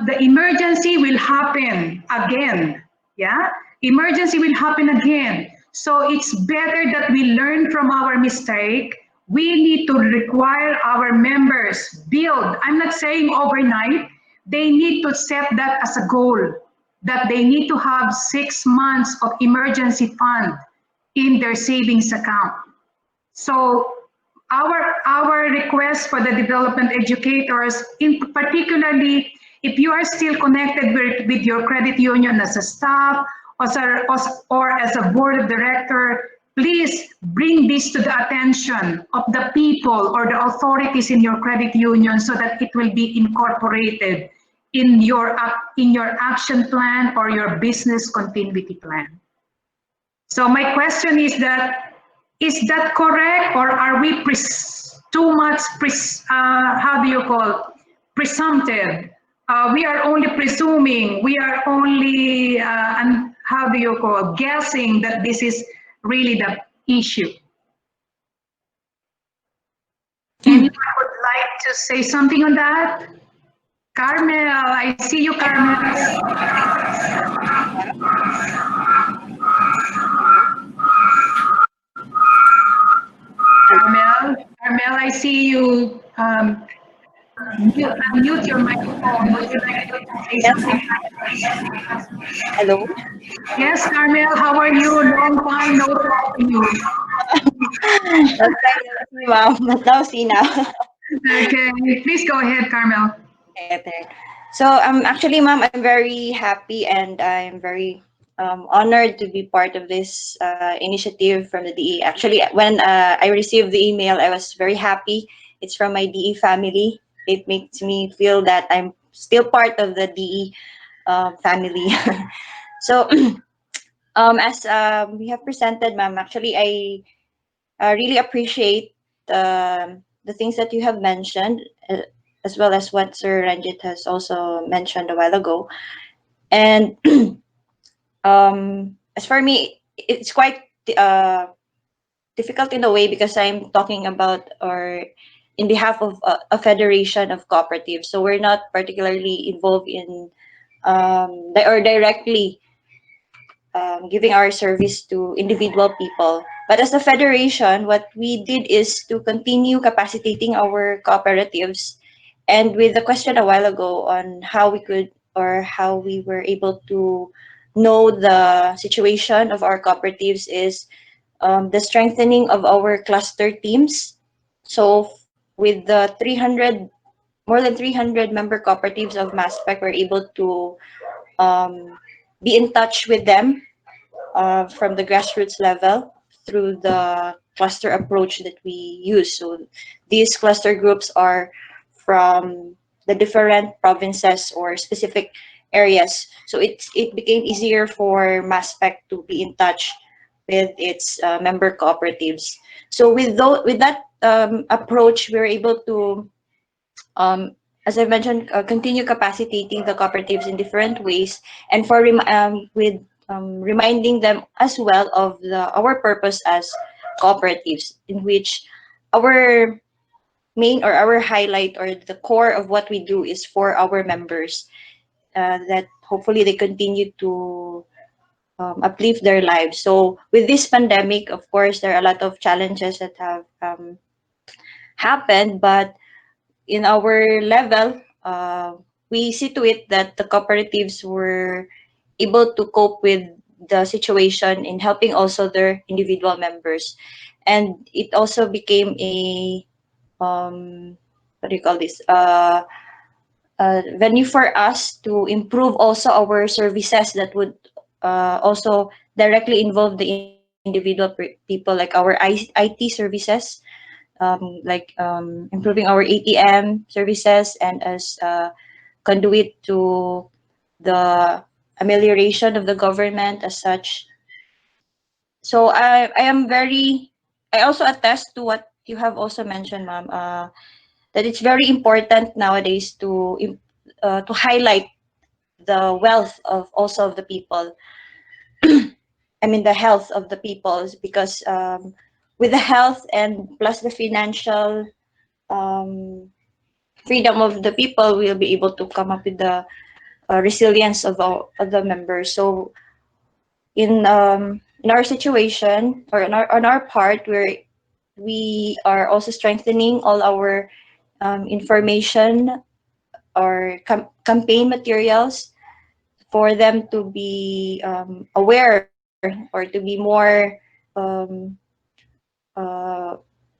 [SPEAKER 1] the emergency will happen again. Yeah. Emergency will happen again. So it's better that we learn from our mistake. We need to require our members build. I'm not saying overnight. They need to set that as a goal, that they need to have 6 months of emergency fund in their savings account. So our request for the development educators, in particularly if you are still connected with your credit union as a staff or as a board of director, please bring this to the attention of the people or the authorities in your credit union so that it will be incorporated in your action plan or your business continuity plan. So my question is that correct, or are we too much, how do you call, presumptive? We are only presuming, we are only, how do you call, guessing that this is really the issue. Anyone would like to say something on that? Carmel, I see you, Carmel. Carmel, I see you. Unmute your microphone. Would you like to say
[SPEAKER 4] Yes,
[SPEAKER 1] something?
[SPEAKER 4] hello.
[SPEAKER 1] Yes, Carmel, how are you? Long time no talk to you.
[SPEAKER 4] That's like ma'am. But now see now.
[SPEAKER 1] Okay, please go ahead, Carmel.
[SPEAKER 4] Okay. So actually, ma'am, I'm very happy and I'm very honored to be part of this initiative from the DE. Actually, when I received the email, I was very happy. It's from my DE family. It makes me feel that I'm still part of the DE family. So as we have presented, ma'am, actually, I really appreciate the things that you have mentioned, as well as what Sir Ranjit has also mentioned a while ago. And as for me, it's quite difficult in a way because I'm talking about or in behalf of a federation of cooperatives. So we're not particularly involved in or directly giving our service to individual people. But as a federation, what we did is to continue capacitating our cooperatives. And with the question a while ago on how we could or how we were able to know the situation of our cooperatives is the strengthening of our cluster teams. So with the 300, more than 300 member cooperatives of MASPEC, we're able to be in touch with them from the grassroots level through the cluster approach that we use. So these cluster groups are from the different provinces or specific areas. So it became easier for MASPEC to be in touch with its member cooperatives. So with that approach, we were able to, as I mentioned, continue capacitating the cooperatives in different ways, and for with reminding them as well of our purpose as cooperatives, in which our main or our highlight or the core of what we do is for our members, that hopefully they continue to uplift their lives. So with this pandemic, of course, there are a lot of challenges that have happened, but in our level, we see to it that the cooperatives were able to cope with the situation in helping also their individual members. And it also became a, what do you call this? Venue for us to improve also our services that would also directly involve the individual people, like our IT services, improving our ATM services, and as conduit to the amelioration of the government as such. So I also attest to what you have also mentioned, ma'am, that it's very important nowadays to highlight the wealth of also of the people. I mean the health of the people, because with the health and plus the financial um, freedom of the people, we'll be able to come up with the resilience of the members. So in our situation, or on our part, we are also strengthening all our information or campaign materials for them to be aware or to be more um, uh,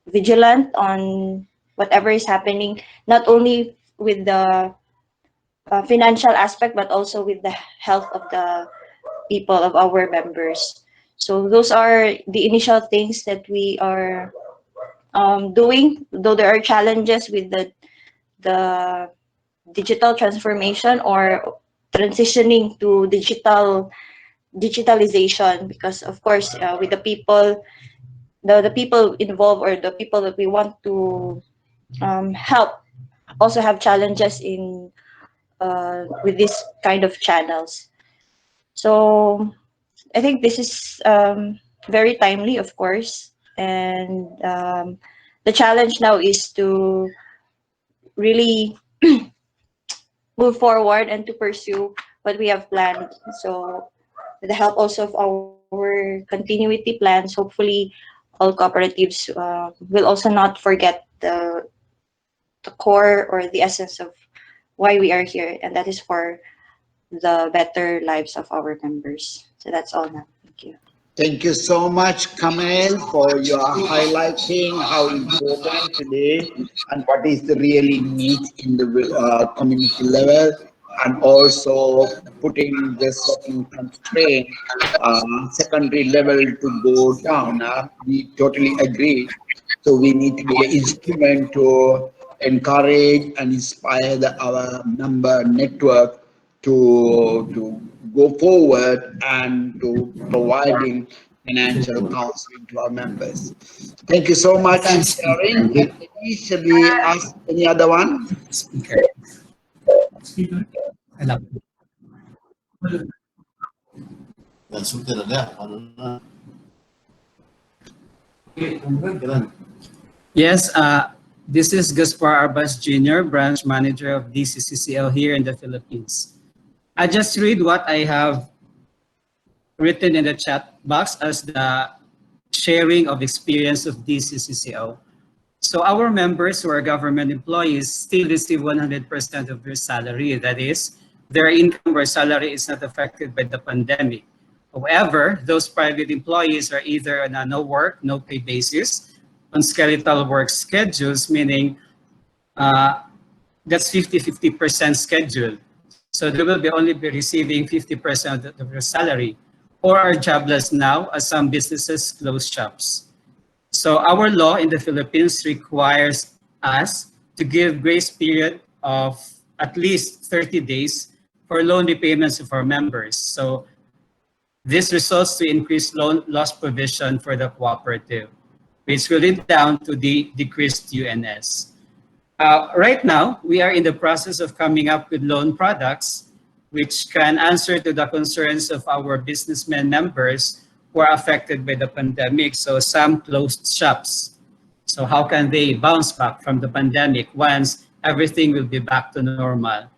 [SPEAKER 4] vigilant on whatever is happening, not only with the financial aspect, but also with the health of the people, of our members. So those are the initial things that we are doing, though there are challenges with the digital transformation or transitioning to digitalization, because of course with the people, the people involved or the people that we want to help also have challenges in with this kind of channels. So I think this is very timely, of course. And the challenge now is to really move forward and to pursue what we have planned. So, with the help also of our continuity plans, hopefully all cooperatives will also not forget the core or the essence of why we are here, and that is for the better lives of our members. So that's all now. Thank you.
[SPEAKER 2] Thank you so much, Kamal, for your highlighting how important today and what is the really need in the community level, and also putting the certain constraint secondary level to go down. We totally agree. So we need to be an instrument to encourage and inspire our member network to go forward and to providing financial counseling to our members. Thank you so much, Sharon. Shall we ask any other one?
[SPEAKER 5] Speaker. Speaker. Alam. Yes, this is Gaspar Arbas Jr., branch manager of DCCCL here in the Philippines. I just read what I have written in the chat box as the sharing of experience of DCCCL. So our members who are government employees still receive 100% of their salary. That is, their income or salary is not affected by the pandemic. However, those private employees are either on a no work, no pay basis, on skeletal work schedules, meaning that's 50-50% schedule. So they will be only be receiving 50% of their salary, or are jobless now as some businesses close shops. So our law in the Philippines requires us to give grace period of at least 30 days for loan repayments of our members. So this results to increased loan loss provision for the cooperative, which will lead down to the decreased UNS. Right now, we are in the process of coming up with loan products which can answer to the concerns of our businessmen members who are affected by the pandemic. So some closed shops. So how can they bounce back from the pandemic once everything will be back to normal?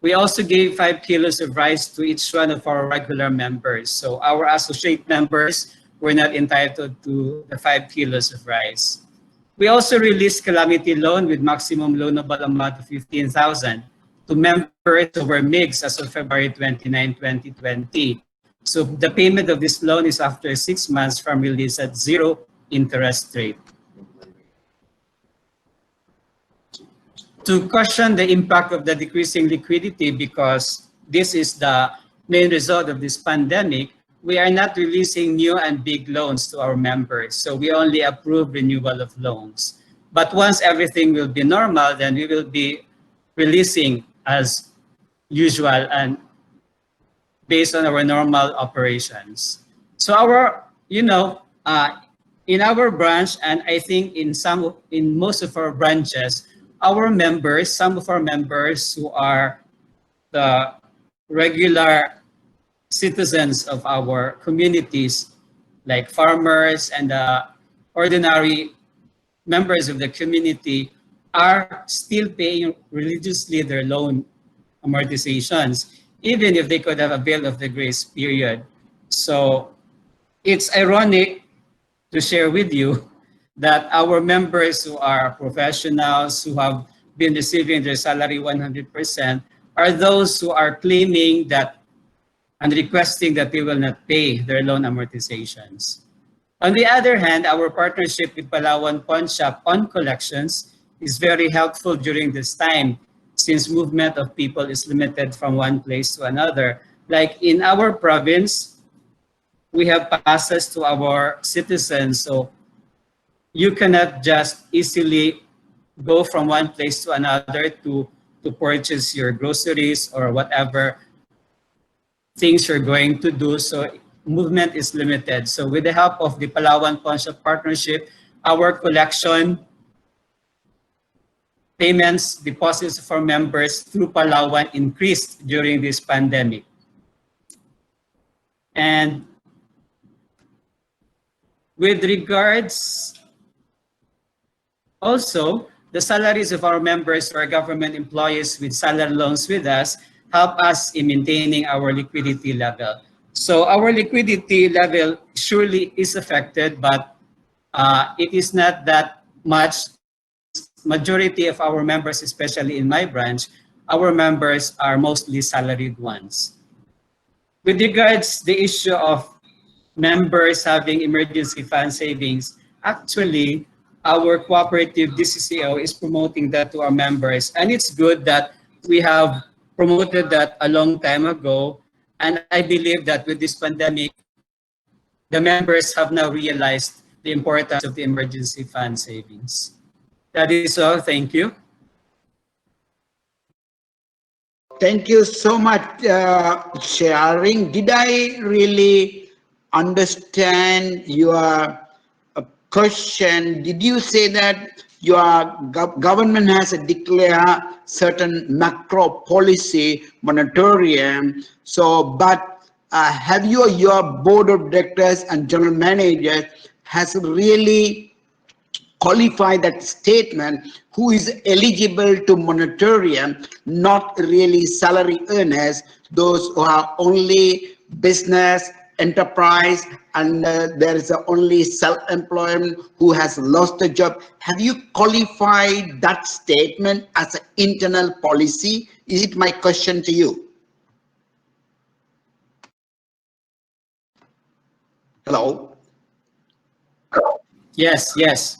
[SPEAKER 5] We also gave 5 kilos of rice to each one of our regular members. So our associate members were not entitled to the 5 kilos of rice. We also released calamity loan with maximum loanable amount of 15,000 to members who were mixed as of February 29, 2020. So the payment of this loan is after 6 months from release at 0 interest rate. To cushion the impact of the decreasing liquidity, because this is the main result of this pandemic, we are not releasing new and big loans to our members. So we only approve renewal of loans. But once everything will be normal, then we will be releasing as usual and based on our normal operations. So our, in our branch, and I think in most of our branches, our members, some of our members who are the regular citizens of our communities, like farmers and ordinary members of the community, are still paying religiously their loan amortizations, even if they could have availed of the grace period. So it's ironic to share with you that our members who are professionals, who have been receiving their salary 100%, are those who are claiming that and requesting that we will not pay their loan amortizations. On the other hand, our partnership with Palawan Pawn Shop on collections is very helpful during this time, since movement of people is limited from one place to another. Like in our province, we have passes to our citizens, so you cannot just easily go from one place to another to purchase your groceries or whatever things you're going to do. So movement is limited. So with the help of the Palawan Pawn Shop Partnership, our collection payments, deposits for members through Palawan increased during this pandemic. And With regards also, the salaries of our members or government employees with salary loans with us help us in maintaining our liquidity level. So our liquidity level surely is affected, but it is not that much. Majority of our members, especially in my branch, our members are mostly salaried ones. With regards the issue of members having emergency fund savings, actually, our cooperative DCCO is promoting that to our members. And it's good that we have promoted that a long time ago. And I believe that with this pandemic, the members have now realized the importance of the emergency fund savings. That is all. Thank you.
[SPEAKER 2] Thank you so much, sharing. Did I really understand your question? Did you say that your government has declared certain macro policy moratorium? So, but have your board of directors and general managers has really qualify that statement who is eligible to moratorium, not really salary earners, those who are only business enterprise and there is only self-employment who has lost a job. Have you qualified that statement as an internal policy? Is it my question to you? Hello?
[SPEAKER 5] Yes, yes.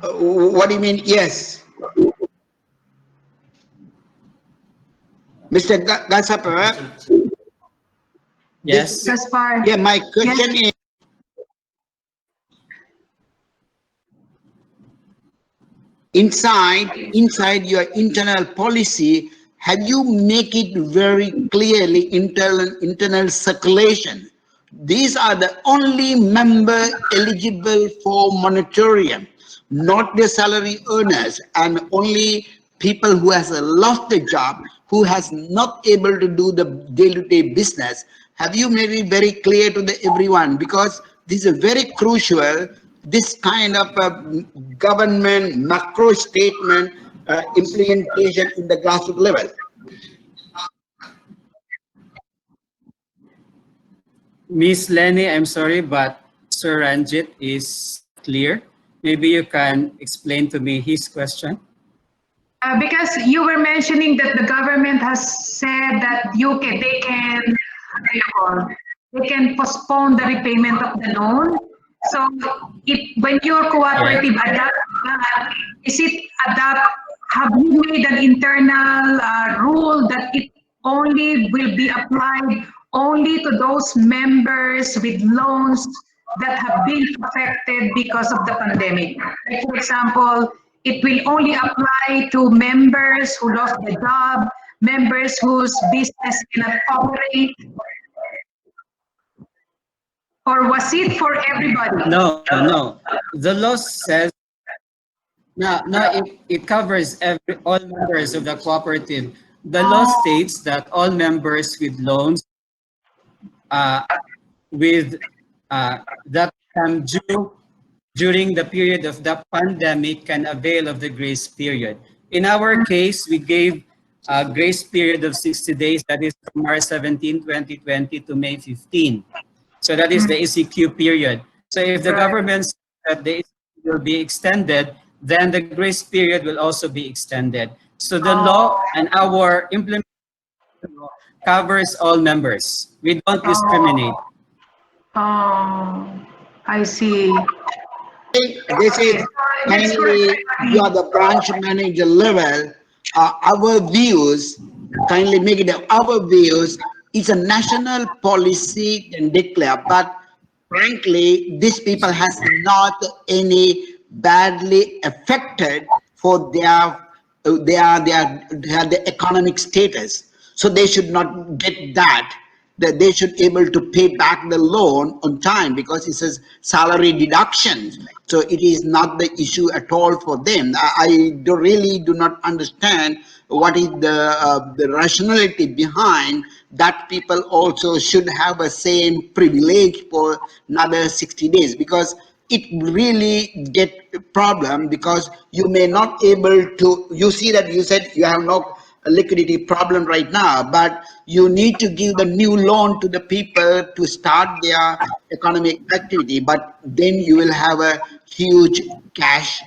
[SPEAKER 2] What do you mean? Yes. Mr. Gasapa?
[SPEAKER 5] Yes.
[SPEAKER 1] Gaspar.
[SPEAKER 2] Yeah, my question is, inside your internal policy, have you make it very clearly internal circulation? These are the only member eligible for moratorium, not the salary earners, and only people who has lost the job, who has not able to do the day-to-day business. Have you made it very clear to everyone? Because this is very crucial. This kind of government macro statement implementation in the grassroots level.
[SPEAKER 5] Miss Lenny, I'm sorry, but Sir Ranjit is clear. Maybe you can explain to me his question.
[SPEAKER 1] Because you were mentioning that the government has said that they can postpone the repayment of the loan. So when your cooperative adapt that, is it adapt? Have you made an internal rule that it only will be applied only to those members with loans that have been affected because of the pandemic? Like for example, it will only apply to members who lost their job, members whose business cannot operate, or was it for everybody?
[SPEAKER 5] No, no. The law says it covers all members of the cooperative. The law states that all members with loans with that come due during the period of the pandemic can avail of the grace period. In our case, we gave a grace period of 60 days, that is from March 17, 2020 to May 15. So that is the ECQ period. So if the government says that the ECQ will be extended, then the grace period will also be extended. So the law and our implementation covers all members. We don't discriminate.
[SPEAKER 1] Oh, I see.
[SPEAKER 2] This is kindly, you are the branch manager level. Our views, kindly make it our views. It's a national policy and declare, but frankly, these people has not any badly affected for their economic status. So they should not get that. that they should able to pay back the loan on time, because it says salary deductions. So it is not the issue at all for them. Really do not understand what is the rationality behind that people also should have a same privilege for another 60 days, because it really get a problem, because you may not able to, you see that you said you have no liquidity problem right now, but you need to give the new loan to the people to start their economic activity, but then you will have a huge cash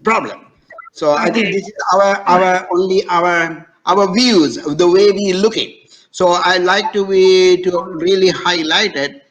[SPEAKER 2] problem. So I think this is our views of the way we look it. So I like to really highlight it.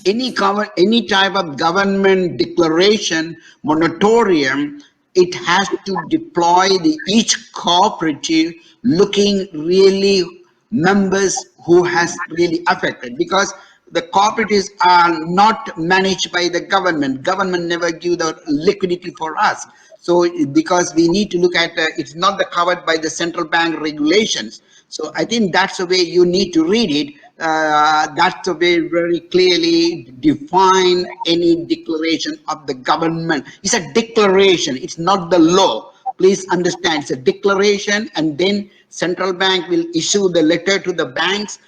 [SPEAKER 2] Any type of government declaration moratorium, it has to deploy each cooperative looking really members who has really affected, because the cooperatives are not managed by the government never give the liquidity for us. So because we need to look at it's not covered by the central bank regulations. So I think that's the way you need to read it. That's the way very clearly define any declaration of the government. It's a declaration, it's not the law. Please understand, it's a declaration, and then central bank will issue the letter to the banks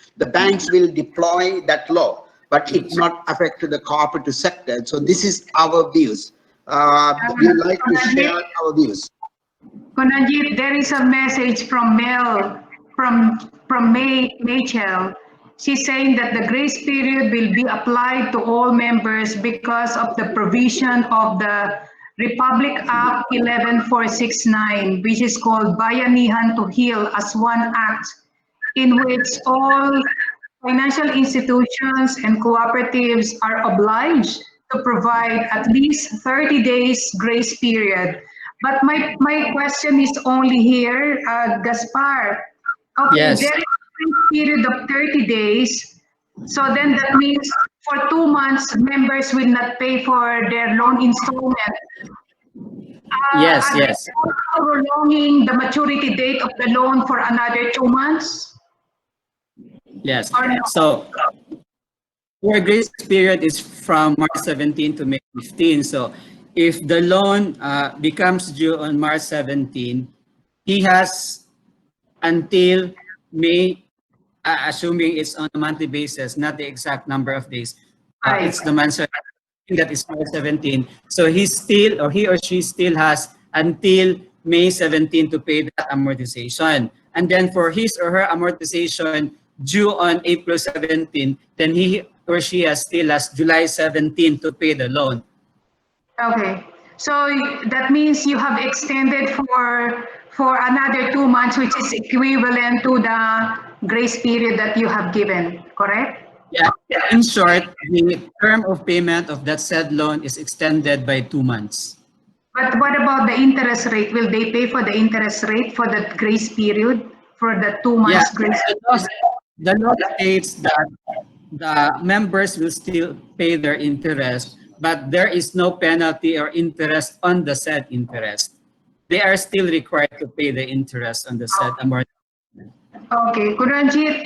[SPEAKER 2] will deploy that law, but it not affect to the cooperative sector. So this is our views. We like to share our views.
[SPEAKER 1] Kunanjit, there is a message from Mel, from Machel. She's saying that the grace period will be applied to all members because of the provision of the Republic Act 11469, which is called Bayanihan to Heal as One Act, in which all financial institutions and cooperatives are obliged to provide at least 30 days grace period. But my question is only here, Gaspar. Okay,
[SPEAKER 5] Yes.
[SPEAKER 1] there is a grace period of 30 days. So then that means for 2 months, members will not pay for their loan installment.
[SPEAKER 5] Yes,
[SPEAKER 1] Are they
[SPEAKER 5] yes.
[SPEAKER 1] prolonging the maturity date of the loan for another 2 months?
[SPEAKER 5] Yes.
[SPEAKER 1] Or no?
[SPEAKER 5] So our grace period is from March 17 to May 15. So if the loan becomes due on March 17, he has until May, assuming it's on a monthly basis, not the exact number of days.
[SPEAKER 1] Right.
[SPEAKER 5] It's the month that is March 17. So he or she still has until May 17 to pay that amortization. And then for his or her amortization due on April 17, then he or she still has July 17 to pay the loan.
[SPEAKER 1] Okay, so that means you have extended for another 2 months, which is equivalent to the grace period that you have given, correct?
[SPEAKER 5] Yeah. In short, the term of payment of that said loan is extended by 2 months.
[SPEAKER 1] But what about the interest rate? Will they pay for the interest rate for the grace period, for the 2 months
[SPEAKER 5] Yeah,
[SPEAKER 1] grace?
[SPEAKER 5] the law states that the members will still pay their interest, but there is no penalty or interest on the said interest. They are still required to pay the interest on the said amount.
[SPEAKER 1] Okay, Kuranjit,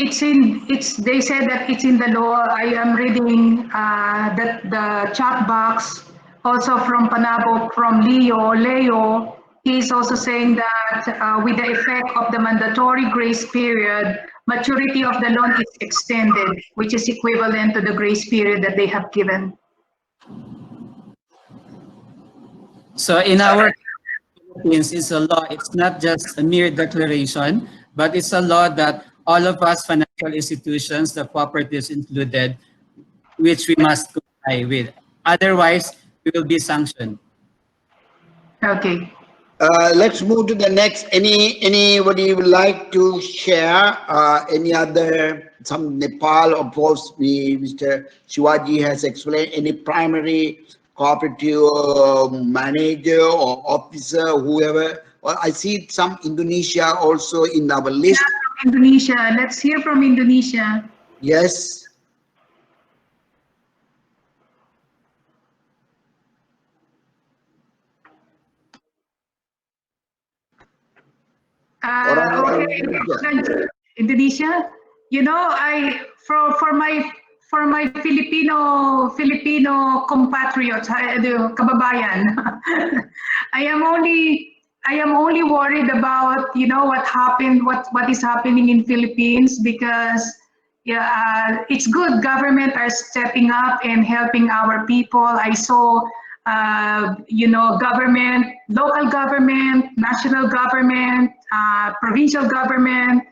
[SPEAKER 1] they said that it's in the law. I am reading that the chat box also from Panabo, from Leo, he's also saying that with the effect of the mandatory grace period, maturity of the loan is extended, which is equivalent to the grace period that they have given.
[SPEAKER 5] So in our Philippines, it's a law. It's not just a mere declaration, but it's a law that all of us financial institutions, the cooperatives included, which we must comply with. Otherwise, we will be sanctioned.
[SPEAKER 1] Okay.
[SPEAKER 2] Let's move to the next. Anybody would like to share any other, some Nepal, of course, Mr. Shivaji has explained, any primary cooperative manager or officer, whoever. Well, I see some Indonesia also in our list.
[SPEAKER 1] Yeah, Indonesia. Let's hear from Indonesia.
[SPEAKER 2] Yes.
[SPEAKER 1] Okay, Indonesia. You know, for my Filipino compatriots, the kababayan, I am only worried about, you know, what is happening in Philippines, because yeah, it's good government are stepping up and helping our people. I saw, you know, government, local government, national government, provincial government,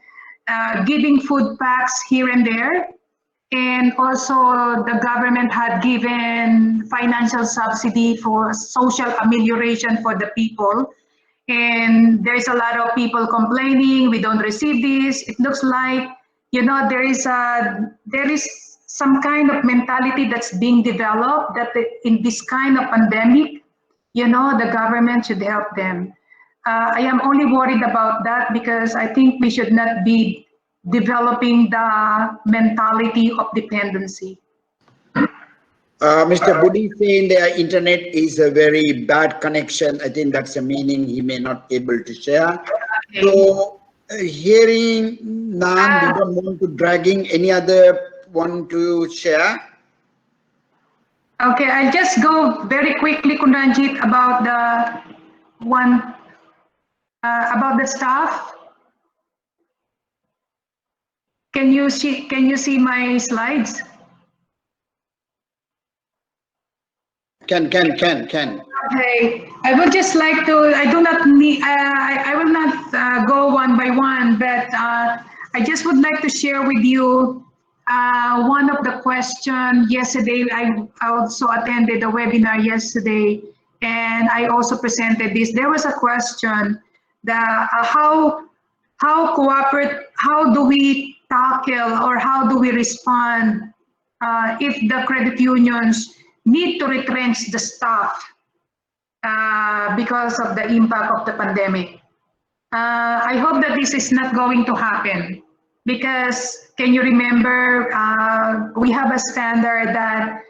[SPEAKER 1] giving food packs here and there. And also the government had given financial subsidy for social amelioration for the people. And there's a lot of people complaining, we don't receive this. It looks like, you know, there is some kind of mentality that's being developed that in this kind of pandemic, you know, the government should help them. I am only worried about that because I think we should not be developing the mentality of dependency.
[SPEAKER 2] Mr. Budi saying the internet is a very bad connection. I think that's a meaning he may not able to share.
[SPEAKER 1] Okay.
[SPEAKER 2] So hearing none, we don't want to dragging. Any other one to share?
[SPEAKER 1] Okay, I'll just go very quickly, Kunranjit, about the one about the staff. Can you see my slides?
[SPEAKER 2] Can.
[SPEAKER 1] Okay, I would just like to, I do not need, I will not go one by one, but I just would like to share with you one of the question yesterday. I also attended a webinar yesterday, and I also presented this. There was a question that how do we tackle or how do we respond if the credit unions need to retrench the staff because of the impact of the pandemic. I hope that this is not going to happen, because can you remember we have a standard that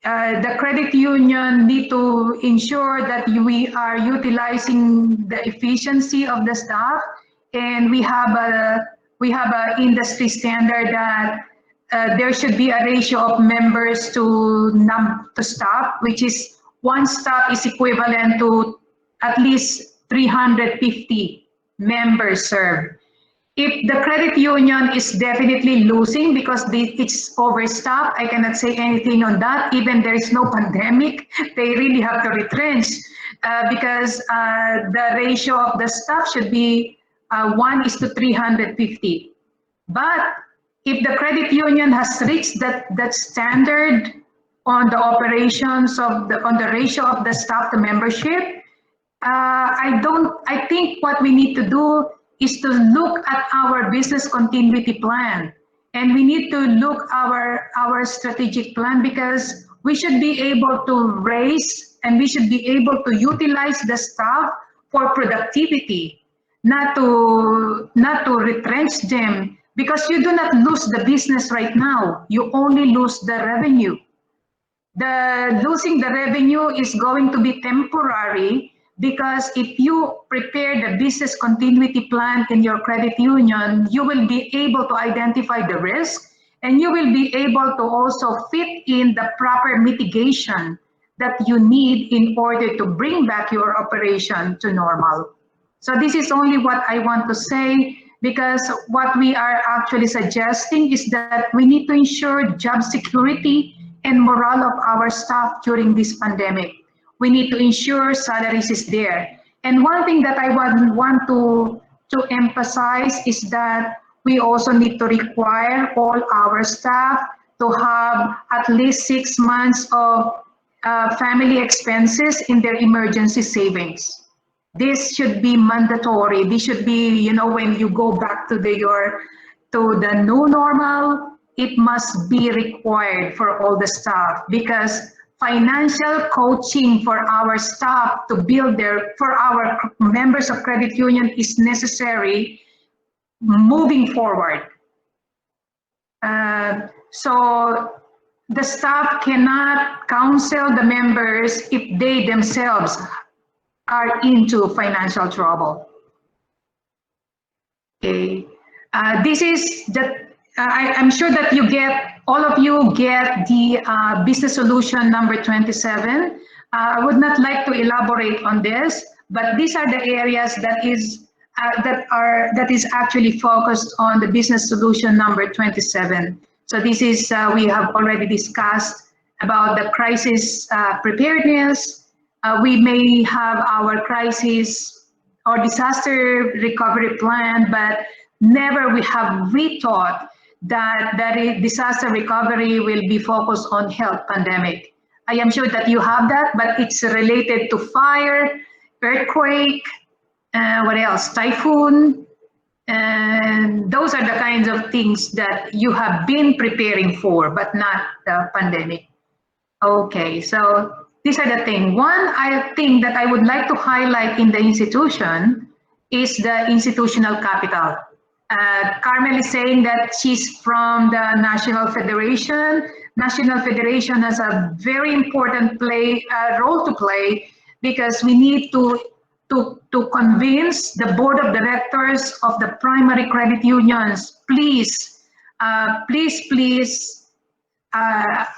[SPEAKER 1] the credit union need to ensure that we are utilizing the efficiency of the staff, and we have a industry standard that there should be a ratio of members to staff, which is one staff is equivalent to at least 350 members served. If the credit union is definitely losing because it's overstaffed, I cannot say anything on that. Even there is no pandemic, they really have to retrench because the ratio of the staff should be 1:350. But if the credit union has reached that standard on the operations of on the ratio of the staff to membership, I think what we need to do is to look at our business continuity plan, and we need to look our strategic plan, because we should be able to raise and we should be able to utilize the staff for productivity, not to retrench them, because you do not lose the business right now, you only lose the revenue. The losing the revenue is going to be temporary, because if you prepare the business continuity plan in your credit union, you will be able to identify the risk, and you will be able to also fit in the proper mitigation that you need in order to bring back your operation to normal. So this is only what I want to say, because what we are actually suggesting is that we need to ensure job security and morale of our staff during this pandemic. We need to ensure salaries is there. And one thing that I want to emphasize is that we also need to require all our staff to have at least 6 months of family expenses in their emergency savings. This should be mandatory. This should be, you know, when you go back to the new normal, it must be required for all the staff, because financial coaching for our staff to build for our members of credit union is necessary moving forward. So the staff cannot counsel the members if they themselves are into financial trouble. Okay, this is I'm sure that all of you get the business solution number 27. I would not like to elaborate on this, but these are the areas that is actually focused on the business solution number 27. So this is we have already discussed about the crisis preparedness. We may have our crisis or disaster recovery plan, but never we have rethought that disaster recovery will be focused on health pandemic. I am sure that you have that, but it's related to fire, earthquake, what else? Typhoon, and those are the kinds of things that you have been preparing for, but not the pandemic. Okay, so these are the things. One thing that I would like to highlight in the institution is the institutional capital. Carmel is saying that she's from the National Federation. National Federation has a very important role to play because we need to convince the board of directors of the primary credit unions, please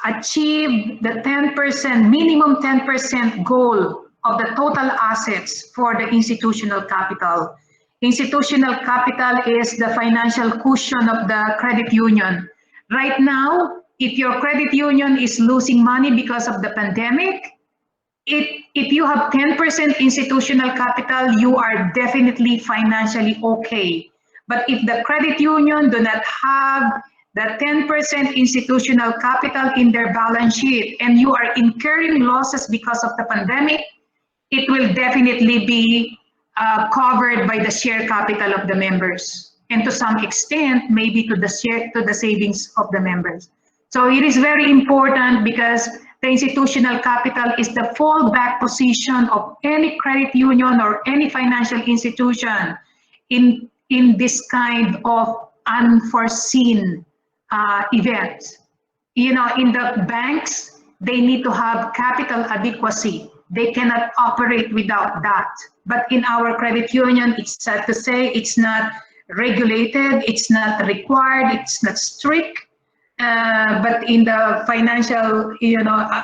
[SPEAKER 1] achieve the 10%, minimum 10% goal of the total assets for the institutional capital. Institutional capital is the financial cushion of the credit union. Right now, if your credit union is losing money because of the pandemic, if you have 10% institutional capital, you are definitely financially okay. But if the credit union do not have the 10% institutional capital in their balance sheet and you are incurring losses because of the pandemic, it will definitely be covered by the share capital of the members, and to some extent, maybe to the savings of the members. So it is very important because the institutional capital is the fallback position of any credit union or any financial institution in this kind of unforeseen events. You know, in the banks, they need to have capital adequacy. They cannot operate without that. But in our credit union, it's sad to say it's not regulated, it's not required, it's not strict. But in the financial,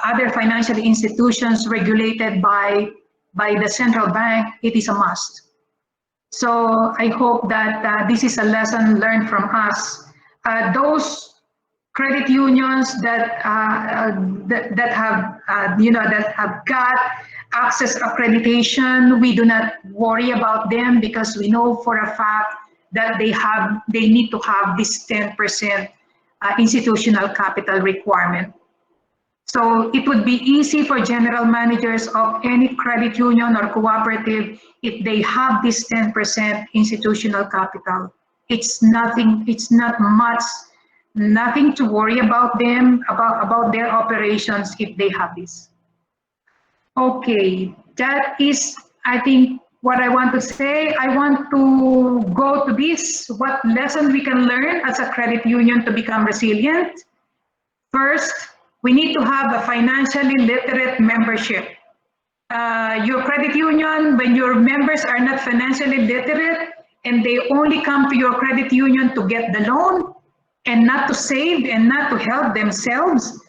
[SPEAKER 1] other financial institutions regulated by the central bank, it is a must. So I hope that this is a lesson learned from us. Those credit unions that have got access accreditation, we do not worry about them because we know for a fact that they need to have this 10% institutional capital requirement. So it would be easy for general managers of any credit union or cooperative if they have this 10% institutional capital. It's nothing, it's not much, nothing to worry about them, about their operations if they have this. Okay, that is, I think, what I want to say. I want to go to this, what lesson we can learn as a credit union to become resilient. First, we need to have a financially literate membership. Your credit union, when your members are not financially literate and they only come to your credit union to get the loan and not to save and not to help themselves,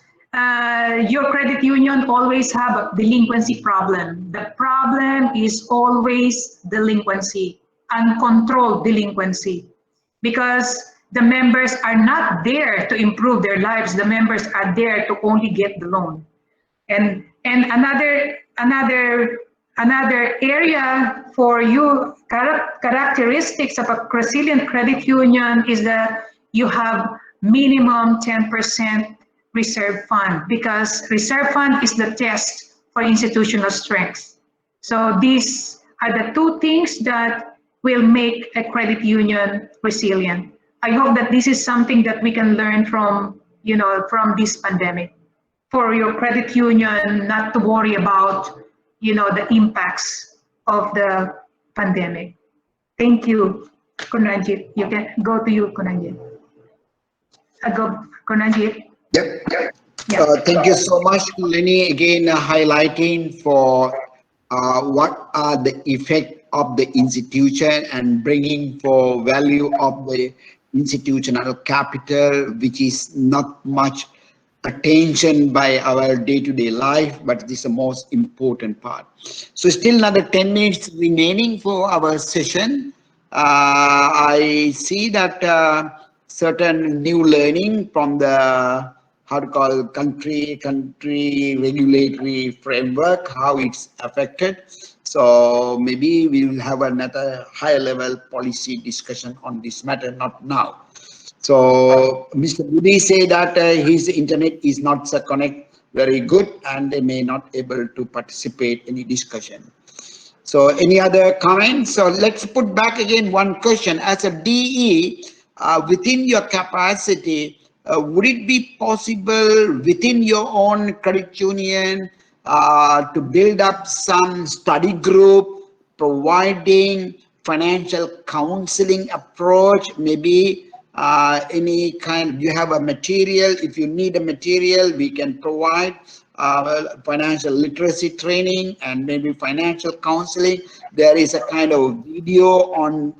[SPEAKER 1] your credit union always have a delinquency problem. The problem is always delinquency, uncontrolled delinquency, because the members are not there to improve their lives. The members are there to only get the loan. And another area for you, characteristics of a resilient credit union is that you have minimum 10% reserve fund, because reserve fund is the test for institutional strength. So these are the two things that will make a credit union resilient. I hope that this is something that we can learn from, from this pandemic. For your credit union not to worry about, the impacts of the pandemic. Thank you, Kunranjit. You can go to you, Kunranjit. Go, Kunranjit.
[SPEAKER 2] Yep.
[SPEAKER 1] Yeah.
[SPEAKER 2] Thank you so much, Lenny, again highlighting for what are the effect of the institution and bringing for value of the institutional capital, which is not much attention by our day-to-day life, but this is the most important part. So still another 10 minutes remaining for our session. I see that certain new learning from the how to call country regulatory framework, how it's affected. So maybe we will have another higher level policy discussion on this matter, not now. So Mr. Budi say that his internet is not connect very good and they may not able to participate any discussion. So any other comments? So let's put back again one question. As a DE, within your capacity, would it be possible within your own credit union to build up some study group providing financial counseling approach, maybe any kind, you have a material, if you need a material, we can provide financial literacy training and maybe financial counseling. There is a kind of video on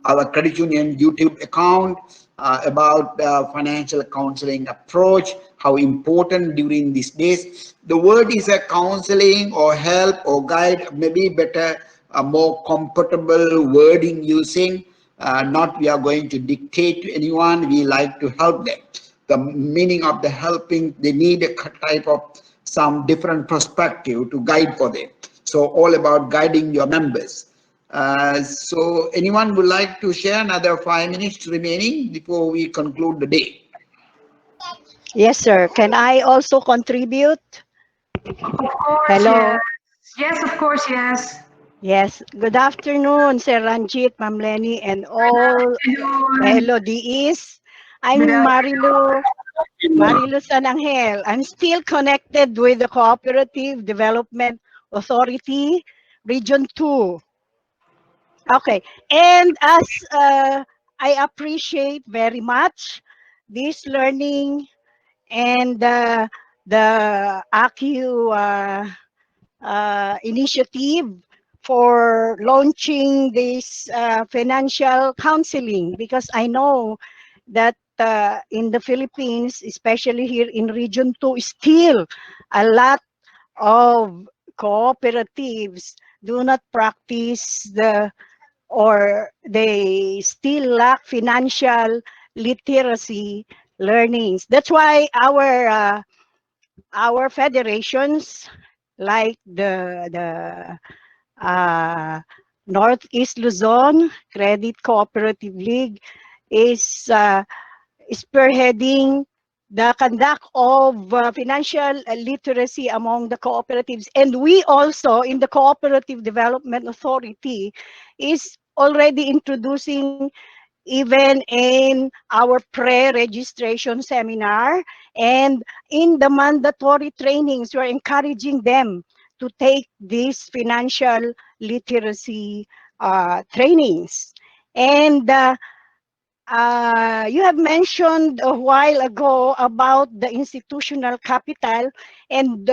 [SPEAKER 2] our credit union YouTube account about financial counseling approach, how important during these days. The word is a counseling or help or guide, maybe better, a more comfortable wording using. Not we are going to dictate to anyone, we like to help them. The meaning of the helping, they need a type of some different perspective to guide for them. So all about guiding your members. So anyone would like to share another 5 minutes remaining before we conclude the day?
[SPEAKER 6] Yes, sir. Can I also contribute?
[SPEAKER 1] Of course,
[SPEAKER 6] Hello.
[SPEAKER 1] yes. Yes, of course, yes.
[SPEAKER 6] Yes. Good afternoon, Sir Ranjit, Ma'am Lenny, and all
[SPEAKER 1] Afternoon.
[SPEAKER 6] fellow DEs.
[SPEAKER 1] Good
[SPEAKER 6] I'm
[SPEAKER 1] afternoon.
[SPEAKER 6] Marilu San Angel. I'm still connected with the Cooperative Development Authority, Region 2. Okay. And as I appreciate very much this learning and the ACU initiative for launching this financial counseling, because I know that in the Philippines, especially here in Region 2, still a lot of cooperatives do not practice or they still lack financial literacy learnings. That's why our federations, like the Northeast Luzon Credit Cooperative League, is spearheading the conduct of financial literacy among the cooperatives. And we also, in the Cooperative Development Authority, is already introducing, even in our pre-registration seminar and in the mandatory trainings, we're encouraging them to take these financial literacy trainings. And you have mentioned a while ago about the institutional capital, and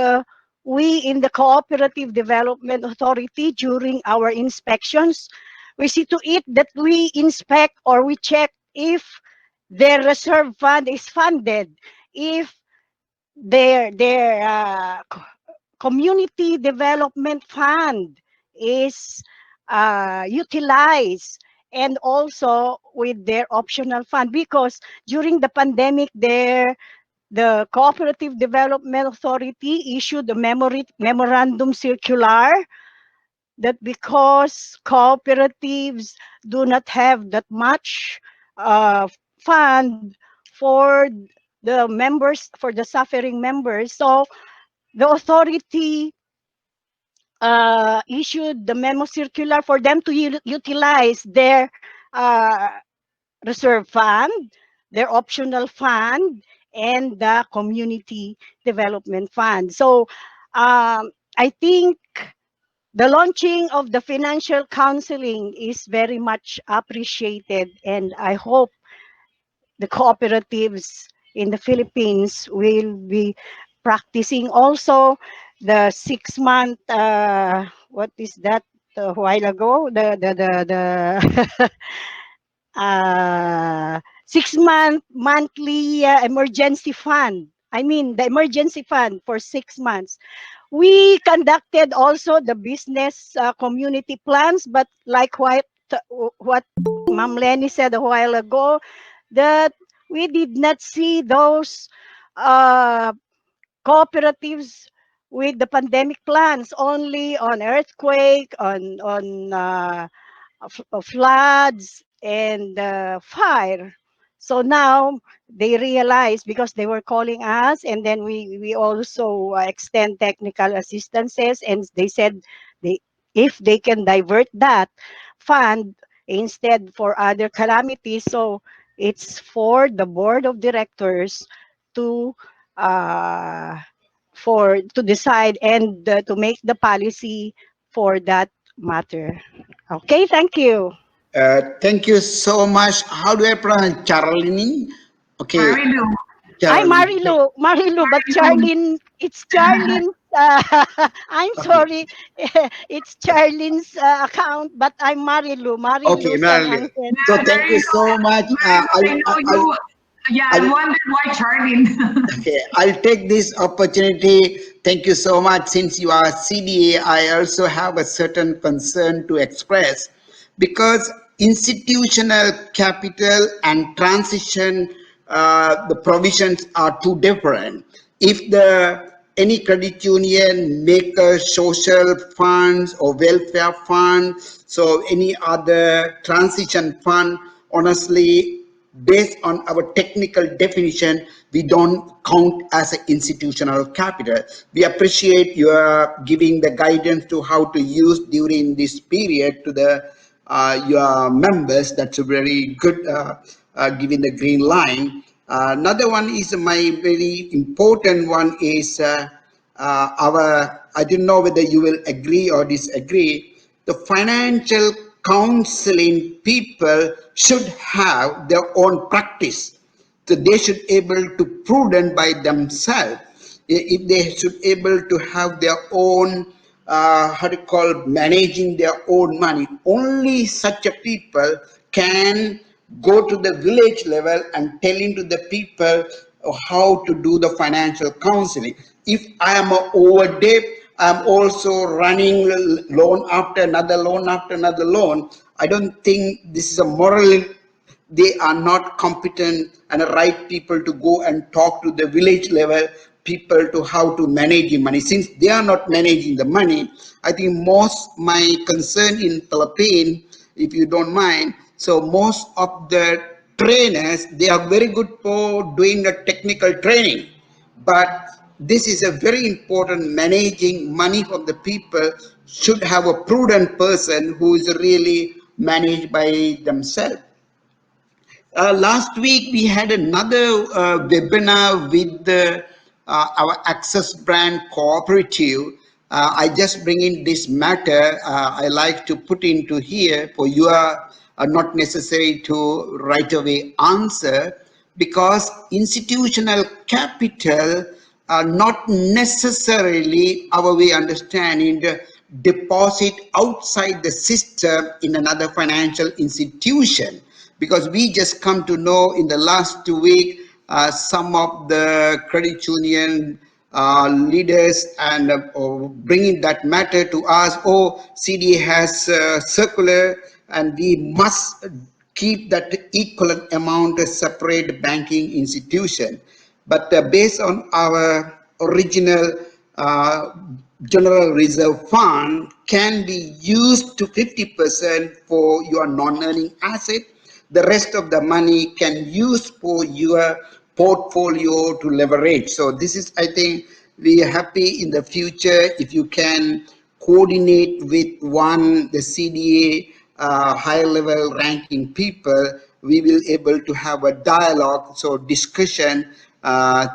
[SPEAKER 6] we in the Cooperative Development Authority, during our inspections, we see to it that we inspect or we check if their reserve fund is funded, if their community development fund is utilized, and also with their optional fund, because during the pandemic the Cooperative Development Authority issued a memorandum circular that because cooperatives do not have that much fund for the members, for the suffering members, so the authority issued the memo circular for them to utilize their uh, reserve fund, their optional fund, and the community development fund. So I think the launching of the financial counseling is very much appreciated, and I hope the cooperatives in the Philippines will be practicing also the 6 month, what is that, a while ago, the 6-month monthly emergency fund. I mean, the emergency fund for 6 months. We conducted also the business community plans, but like what Ma'am Lenny said a while ago, that we did not see those uh, cooperatives with the pandemic plans, only on earthquake, on floods and fire. So now they realize, because they were calling us, and then we also extend technical assistances, and they said they if they can divert that fund instead for other calamities, so it's for the board of directors to uh, to decide and to make the policy for that matter. Okay, thank you.
[SPEAKER 2] Thank you so much. How do I pronounce Charlene? Okay,
[SPEAKER 1] Marilu.
[SPEAKER 6] Ay,
[SPEAKER 2] Charlene.
[SPEAKER 6] Marilu, but
[SPEAKER 1] Marilu.
[SPEAKER 6] Charlene, it's Charlene's, I'm
[SPEAKER 2] Okay,
[SPEAKER 6] sorry, it's Charlene's account, but I'm Marilu,
[SPEAKER 2] okay,
[SPEAKER 6] Marilu San
[SPEAKER 2] Marilyn.
[SPEAKER 6] Angel.
[SPEAKER 2] So
[SPEAKER 1] Yeah,
[SPEAKER 2] thank you
[SPEAKER 1] Marilu.
[SPEAKER 2] so much.
[SPEAKER 1] Marilu, I know you. Yeah, I
[SPEAKER 2] I'll
[SPEAKER 1] wondered why Charlene.
[SPEAKER 2] Okay, I'll take this opportunity. Thank you so much. Since you are CDA, I also have a certain concern to express because institutional capital and transition, the provisions are too different. If the any credit union make a social funds or welfare fund, so any other transition fund, honestly, based on our technical definition, we don't count as an institutional capital. We appreciate your giving the guidance to how to use during this period to the your members. That's a very good giving the green line. Another one is my very important one is our, I don't know whether you will agree or disagree, the financial counseling people should have their own practice. So they should able to prudent by themselves. If they should able to have their own, how to call, managing their own money. Only such a people can go to the village level and telling to the people how to do the financial counseling. If I am over debt, I'm also running loan after another loan after another loan. I don't think this is a moral. They are not competent and the right people to go and talk to the village level people to how to manage the money. Since they are not managing the money, I think most my concern in Philippines, if you don't mind, so most of the trainers, they are very good for doing a technical training, but this is a very important managing money from the people should have a prudent person who is really managed by themselves. Last week we had another webinar with our Access Brand Cooperative. I just bring in this matter. I like to put into here for you not necessary to right away answer because institutional capital are not necessarily our way understanding the deposit outside the system in another financial institution because we just come to know in the last 2 weeks some of the credit union leaders and bringing that matter to us. Oh, CD has circular and we must keep that equal amount as separate banking institution. But based on our original general reserve fund can be used to 50% for your non-earning asset. The rest of the money can use for your portfolio to leverage. So this is, I think, we are happy in the future if you can coordinate with the CDA high level ranking people, we will able to have a dialogue, so discussion,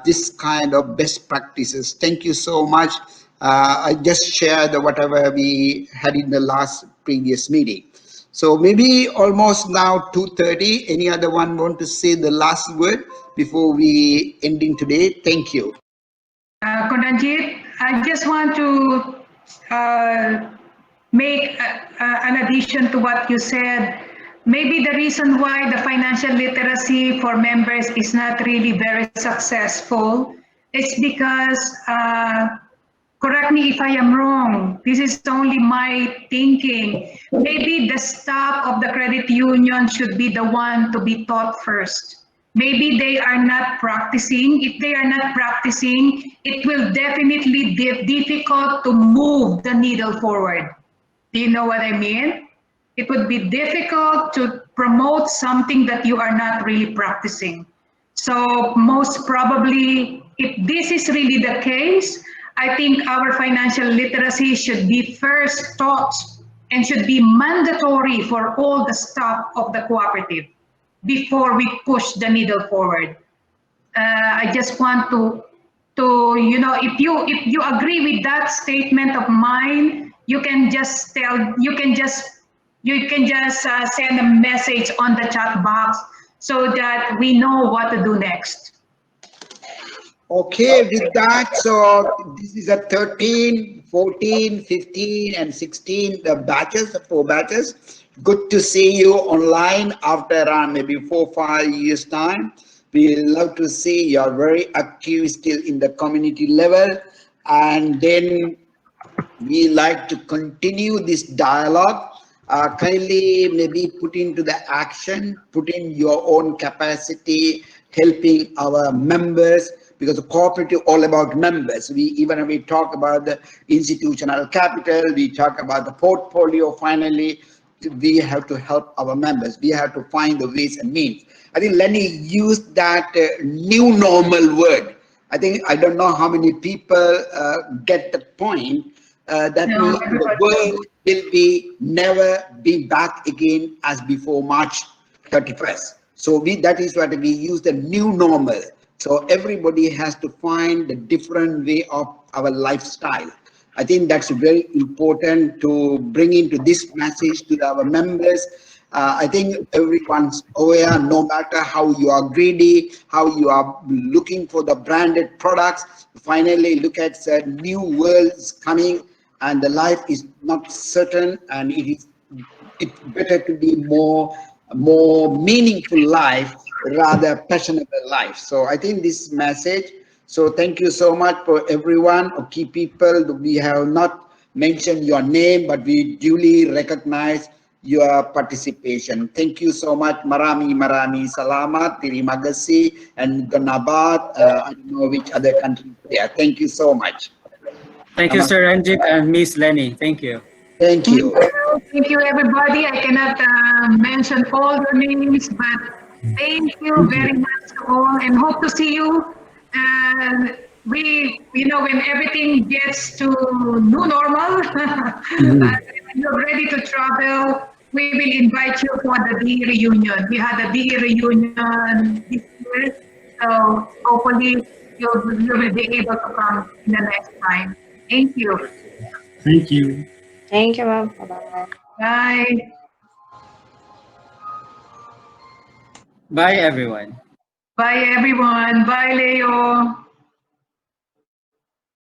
[SPEAKER 2] this kind of best practices. Thank you so much. I just shared whatever we had in the last previous meeting. So maybe almost now 2:30. Any other one want to say the last word before we ending today? Thank you.
[SPEAKER 1] Kondanjit, I just want to make an addition to what you said. maybe the reason why the financial literacy for members is not really very successful is because, correct me if I am wrong, this is only my thinking. Maybe the staff of the credit union should be the one to be taught first. Maybe they are not practicing. If they are not practicing, it will definitely be difficult to move the needle forward. Do you know what I mean? It would be difficult to promote something that you are not really practicing. So most probably, if this is really the case, I think our financial literacy should be first taught and should be mandatory for all the staff of the cooperative before we push the needle forward. I just want to if you agree with that statement of mine, you can just send a message on the chat box so that we know what to do next.
[SPEAKER 2] Okay, with that, so this is a 13, 14, 15, and 16 the batches, the 4 batches. Good to see you online after around maybe 4-5 years time. We love to see you're very active still in the community level, and then we like to continue this dialogue. Kindly maybe put into the action, put in your own capacity, helping our members, because the cooperative all about members. Even when we talk about the institutional capital, we talk about the portfolio. Finally, we have to help our members. We have to find the ways and means. I think Lenny used that new normal word. I don't know how many people get the point. That
[SPEAKER 1] No,
[SPEAKER 2] means the
[SPEAKER 1] everybody.
[SPEAKER 2] world will be never be back again as before March 31st. So that is what we use, the new normal. So everybody has to find the different way of our lifestyle. I think that's very important to bring into this message to our members. I think everyone's aware, no matter how you are greedy, how you are looking for the branded products, finally look at the new worlds coming, and the life is not certain, and it's better to be more meaningful life, rather passionate life. So I think this message. So thank you so much for everyone, key people. We have not mentioned your name, but we duly recognize your participation. Thank you so much. Marami salamat, terima kasih, and Ganabat. I don't know which other country there. Thank you so much.
[SPEAKER 5] Thank you, Sir Ranjit and Miss Lenny. Thank you.
[SPEAKER 2] Thank you.
[SPEAKER 1] Thank you, everybody. I cannot mention all your names, but thank you very much to all, and hope to see you. And when everything gets to new normal, and you're ready to travel, we will invite you for the DE reunion. We had a DE reunion this year, so hopefully you will be able to come in the next time. Thank you.
[SPEAKER 3] Thank you.
[SPEAKER 4] Thank you, ma'am. Bye-bye.
[SPEAKER 1] Bye.
[SPEAKER 5] Bye, everyone.
[SPEAKER 1] Bye, everyone. Bye, Leo.